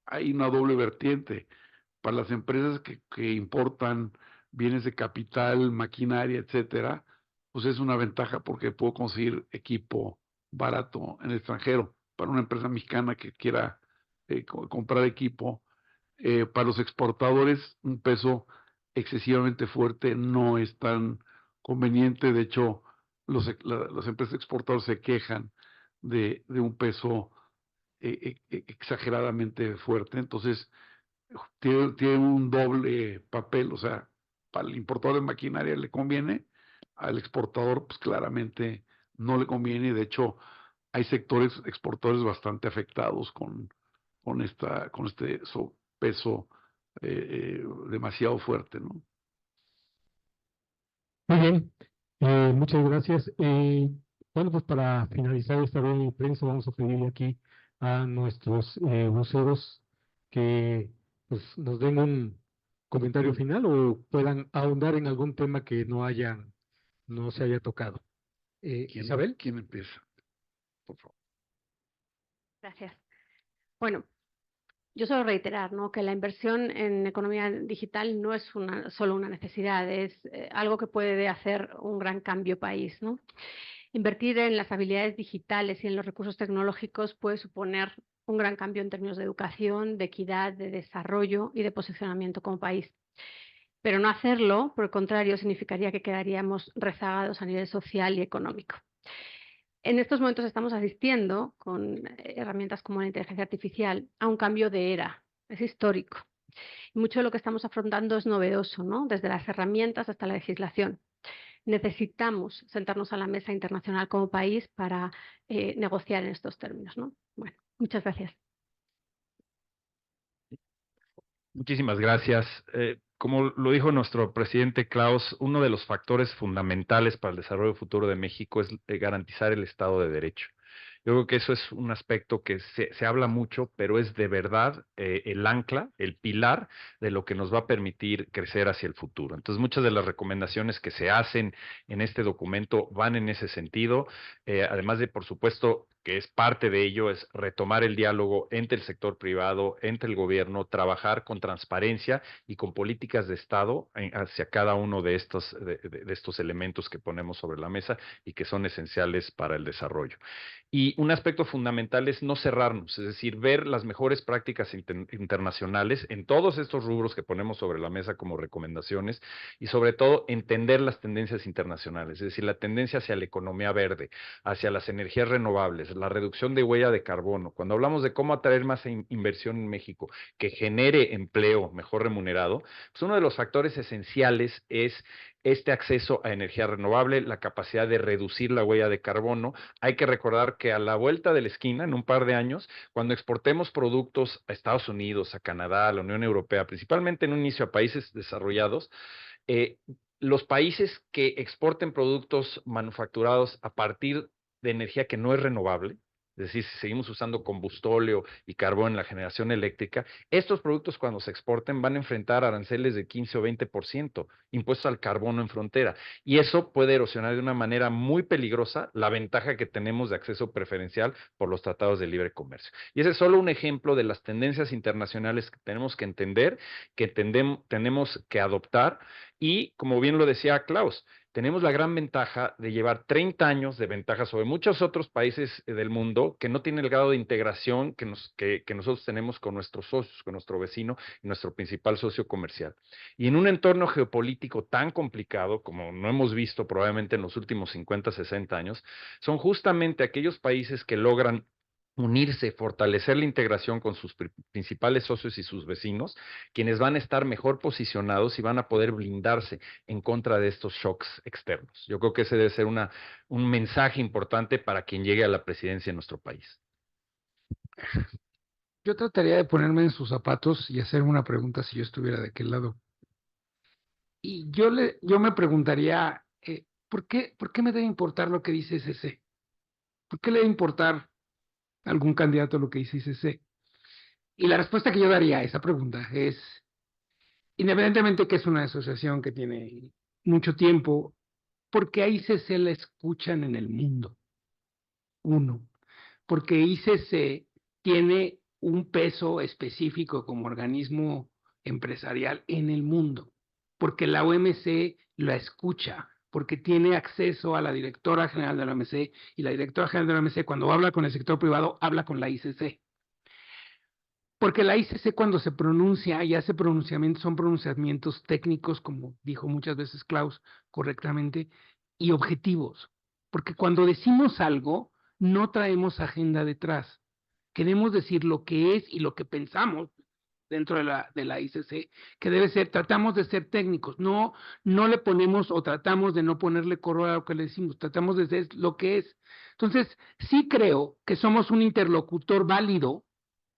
hay una doble vertiente. Para las empresas que importan bienes de capital, maquinaria, etcétera, pues es una ventaja porque puedo conseguir equipo barato en el extranjero. Para una empresa mexicana que quiera comprar equipo, para los exportadores, un peso excesivamente fuerte no es tan conveniente. De hecho, las empresas exportadoras se quejan de un peso exageradamente fuerte. Entonces, tiene un doble papel. O sea, para el importador de maquinaria le conviene, al exportador pues claramente no le conviene. De hecho, hay sectores exportadores bastante afectados con este peso demasiado fuerte, ¿no? Muy bien. Muchas gracias. Bueno, pues para finalizar esta rueda de prensa, vamos a pedirle aquí a nuestros voceros que pues, nos den un comentario final o puedan ahondar en algún tema que no se haya tocado. Isabel. ¿Quién empieza? Por favor. Gracias. Bueno, yo solo reiterar, ¿no?, que la inversión en economía digital no es solo una necesidad, es algo que puede hacer un gran cambio país, ¿no? Invertir en las habilidades digitales y en los recursos tecnológicos puede suponer un gran cambio en términos de educación, de equidad, de desarrollo y de posicionamiento como país. Pero no hacerlo, por el contrario, significaría que quedaríamos rezagados a nivel social y económico. En estos momentos estamos asistiendo, con herramientas como la inteligencia artificial, a un cambio de era. Es histórico. Y mucho de lo que estamos afrontando es novedoso, ¿no?, desde las herramientas hasta la legislación. Necesitamos sentarnos a la mesa internacional como país para negociar en estos términos, ¿no? Bueno, muchas gracias. Muchísimas gracias. Como lo dijo nuestro presidente Klaus, uno de los factores fundamentales para el desarrollo futuro de México es garantizar el Estado de Derecho. Yo creo que eso es un aspecto que se habla mucho, pero es de verdad el ancla, el pilar de lo que nos va a permitir crecer hacia el futuro. Entonces, muchas de las recomendaciones que se hacen en este documento van en ese sentido, además de, por supuesto, que es parte de ello, es retomar el diálogo entre el sector privado, entre el gobierno, trabajar con transparencia y con políticas de Estado hacia cada uno de estos elementos que ponemos sobre la mesa y que son esenciales para el desarrollo. Y un aspecto fundamental es no cerrarnos, es decir, ver las mejores prácticas internacionales en todos estos rubros que ponemos sobre la mesa como recomendaciones y sobre todo entender las tendencias internacionales, es decir, la tendencia hacia la economía verde, hacia las energías renovables, la reducción de huella de carbono. Cuando hablamos de cómo atraer más inversión en México que genere empleo mejor remunerado, pues uno de los factores esenciales es este acceso a energía renovable, la capacidad de reducir la huella de carbono. Hay que recordar que a la vuelta de la esquina, en un par de años, cuando exportemos productos a Estados Unidos, a Canadá, a la Unión Europea, principalmente en un inicio a países desarrollados, los países que exporten productos manufacturados a partir de energía que no es renovable, es decir, si seguimos usando combustóleo y carbón en la generación eléctrica, estos productos cuando se exporten van a enfrentar aranceles de 15 o 20%, impuestos al carbono en frontera. Y eso puede erosionar de una manera muy peligrosa la ventaja que tenemos de acceso preferencial por los tratados de libre comercio. Y ese es solo un ejemplo de las tendencias internacionales que tenemos que entender, que tenemos que adoptar. Y como bien lo decía Klaus, tenemos la gran ventaja de llevar 30 años de ventaja sobre muchos otros países del mundo que no tienen el grado de integración que nosotros tenemos con nuestros socios, con nuestro vecino y nuestro principal socio comercial. Y en un entorno geopolítico tan complicado como no hemos visto probablemente en los últimos 50, 60 años, son justamente aquellos países que logran unirse, fortalecer la integración con sus principales socios y sus vecinos, quienes van a estar mejor posicionados y van a poder blindarse en contra de estos shocks externos. Yo creo que ese debe ser un mensaje importante para quien llegue a la presidencia en nuestro país. Yo trataría de ponerme en sus zapatos y hacer una pregunta si yo estuviera de aquel lado. Y yo me preguntaría, ¿por qué me debe importar lo que dice CC? ¿Por qué le debe importar a algún candidato lo que dice CC? Y la respuesta que yo daría a esa pregunta es, independientemente que es una asociación que tiene mucho tiempo, porque a ICC la escuchan en el mundo. Uno, porque ICC tiene un peso específico como organismo empresarial en el mundo, porque la OMC la escucha, porque tiene acceso a la directora general de la OMC y la directora general de la OMC cuando habla con el sector privado habla con la ICC. Porque la ICC cuando se pronuncia y hace pronunciamientos son pronunciamientos técnicos, como dijo muchas veces Klaus correctamente, y objetivos. Porque cuando decimos algo, no traemos agenda detrás. Queremos decir lo que es y lo que pensamos dentro de la ICC, que debe ser, tratamos de ser técnicos, no le ponemos o tratamos de no ponerle color a lo que le decimos, tratamos de ser lo que es. Entonces, sí creo que somos un interlocutor válido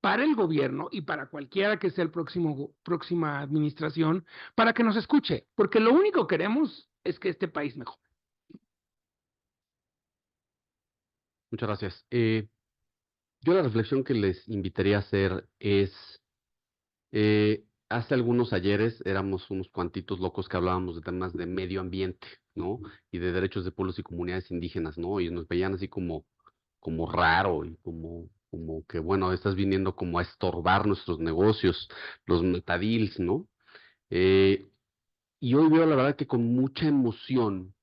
para el gobierno y para cualquiera que sea el próxima administración, para que nos escuche, porque lo único que queremos es que este país mejore. Muchas gracias. Yo la reflexión que les invitaría a hacer es, hace algunos ayeres éramos unos cuantitos locos que hablábamos de temas de medio ambiente, ¿no? Y de derechos de pueblos y comunidades indígenas, ¿no? Y nos veían así como raro y como que, bueno, estás viniendo como a estorbar nuestros negocios, los metadils, ¿no? Y hoy veo la verdad que con mucha emoción,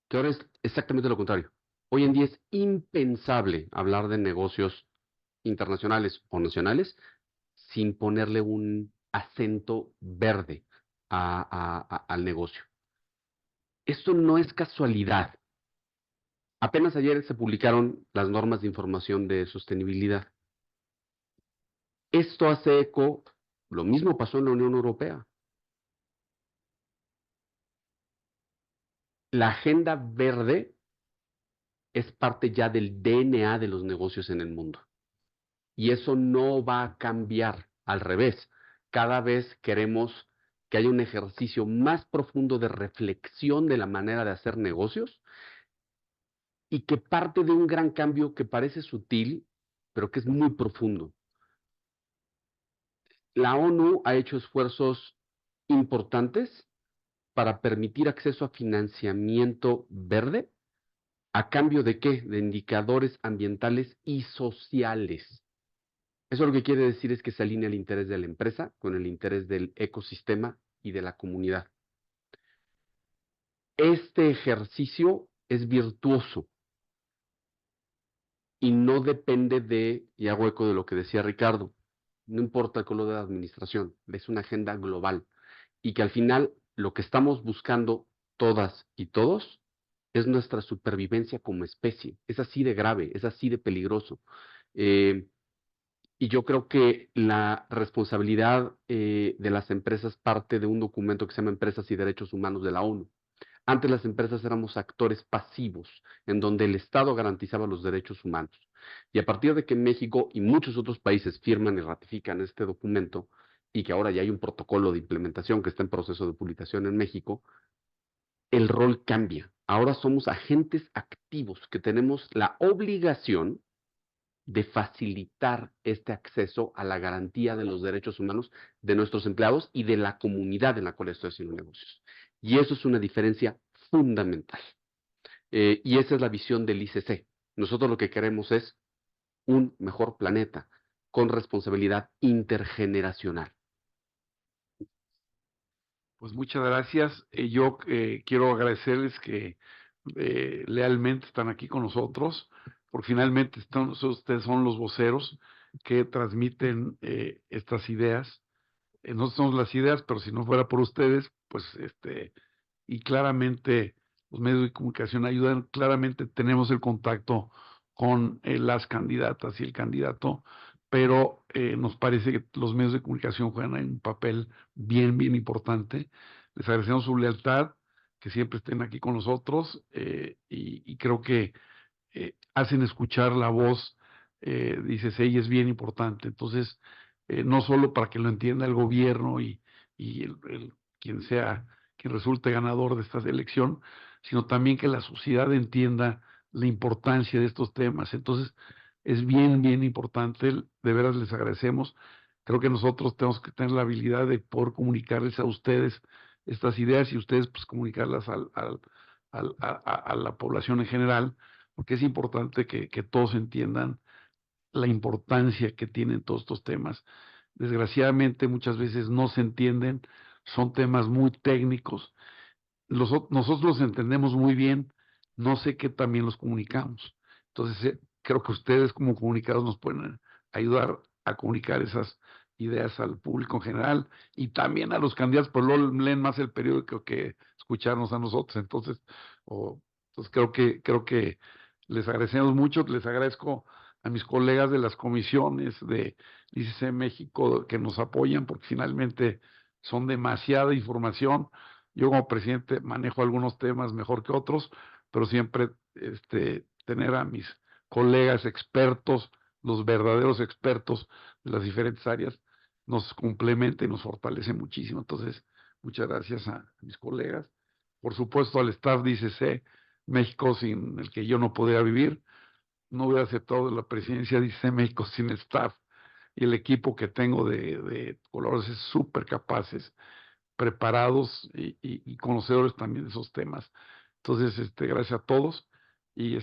que ahora es exactamente lo contrario. Hoy en día es impensable hablar de negocios internacionales o nacionales sin ponerle un acento verde al negocio. Esto no es casualidad. Apenas ayer se publicaron las normas de información de sostenibilidad. Esto hace eco, lo mismo pasó en la Unión Europea. La agenda verde es parte ya del DNA de los negocios en el mundo. Y eso no va a cambiar, al revés. Cada vez queremos que haya un ejercicio más profundo de reflexión de la manera de hacer negocios y que parte de un gran cambio que parece sutil, pero que es muy profundo. La ONU ha hecho esfuerzos importantes para permitir acceso a financiamiento verde ¿A cambio de qué? De indicadores ambientales y sociales. Eso lo que quiere decir es que se alinea el interés de la empresa con el interés del ecosistema y de la comunidad. Este ejercicio es virtuoso y no depende de, y hago eco de lo que decía Ricardo, no importa el color de la administración, es una agenda global y que al final lo que estamos buscando todas y todos es nuestra supervivencia como especie. Es así de grave, es así de peligroso. Y yo creo que la responsabilidad de las empresas parte de un documento que se llama Empresas y Derechos Humanos de la ONU. Antes las empresas éramos actores pasivos, en donde el Estado garantizaba los derechos humanos. Y a partir de que México y muchos otros países firman y ratifican este documento, y que ahora ya hay un protocolo de implementación que está en proceso de publicación en México, el rol cambia. Ahora somos agentes activos que tenemos la obligación de facilitar este acceso a la garantía de los derechos humanos de nuestros empleados y de la comunidad en la cual estoy haciendo negocios. Y eso es una diferencia fundamental. Y esa es la visión del ICC. Nosotros lo que queremos es un mejor planeta con responsabilidad intergeneracional. Pues muchas gracias. Yo quiero agradecerles que lealmente están aquí con nosotros, porque finalmente ustedes son los voceros que transmiten estas ideas. Nosotros somos las ideas, pero si no fuera por ustedes, pues y claramente los medios de comunicación ayudan, claramente tenemos el contacto con las candidatas y el candidato, pero nos parece que los medios de comunicación juegan ahí un papel bien, bien importante. Les agradecemos su lealtad, que siempre estén aquí con nosotros y creo que hacen escuchar la voz, dices, ella es bien importante. Entonces, no solo para que lo entienda el gobierno y quien sea, quien resulte ganador de esta elección, sino también que la sociedad entienda la importancia de estos temas. Entonces, es bien, bien importante, de veras les agradecemos. Creo que nosotros tenemos que tener la habilidad de poder comunicarles a ustedes estas ideas y ustedes pues comunicarlas a la población en general, porque es importante que todos entiendan la importancia que tienen todos estos temas. Desgraciadamente muchas veces no se entienden, son temas muy técnicos. Nosotros los entendemos muy bien, no sé qué también los comunicamos. Entonces, creo que ustedes como comunicados nos pueden ayudar a comunicar esas ideas al público en general y también a los candidatos, pero luego leen más el periódico que escucharnos a nosotros. Entonces, creo que les agradecemos mucho, les agradezco a mis colegas de las comisiones de ICC México que nos apoyan, porque finalmente son demasiada información. Yo como presidente manejo algunos temas mejor que otros, pero siempre tener a mis colegas expertos, los verdaderos expertos de las diferentes áreas, nos complementa y nos fortalece muchísimo. Entonces, muchas gracias a mis colegas. Por supuesto, al staff de ICC México, sin el que yo no podría vivir. No hubiera aceptado la presidencia de ICC México sin el staff y el equipo que tengo de colaboradores súper capaces, preparados y conocedores también de esos temas. Entonces, gracias a todos y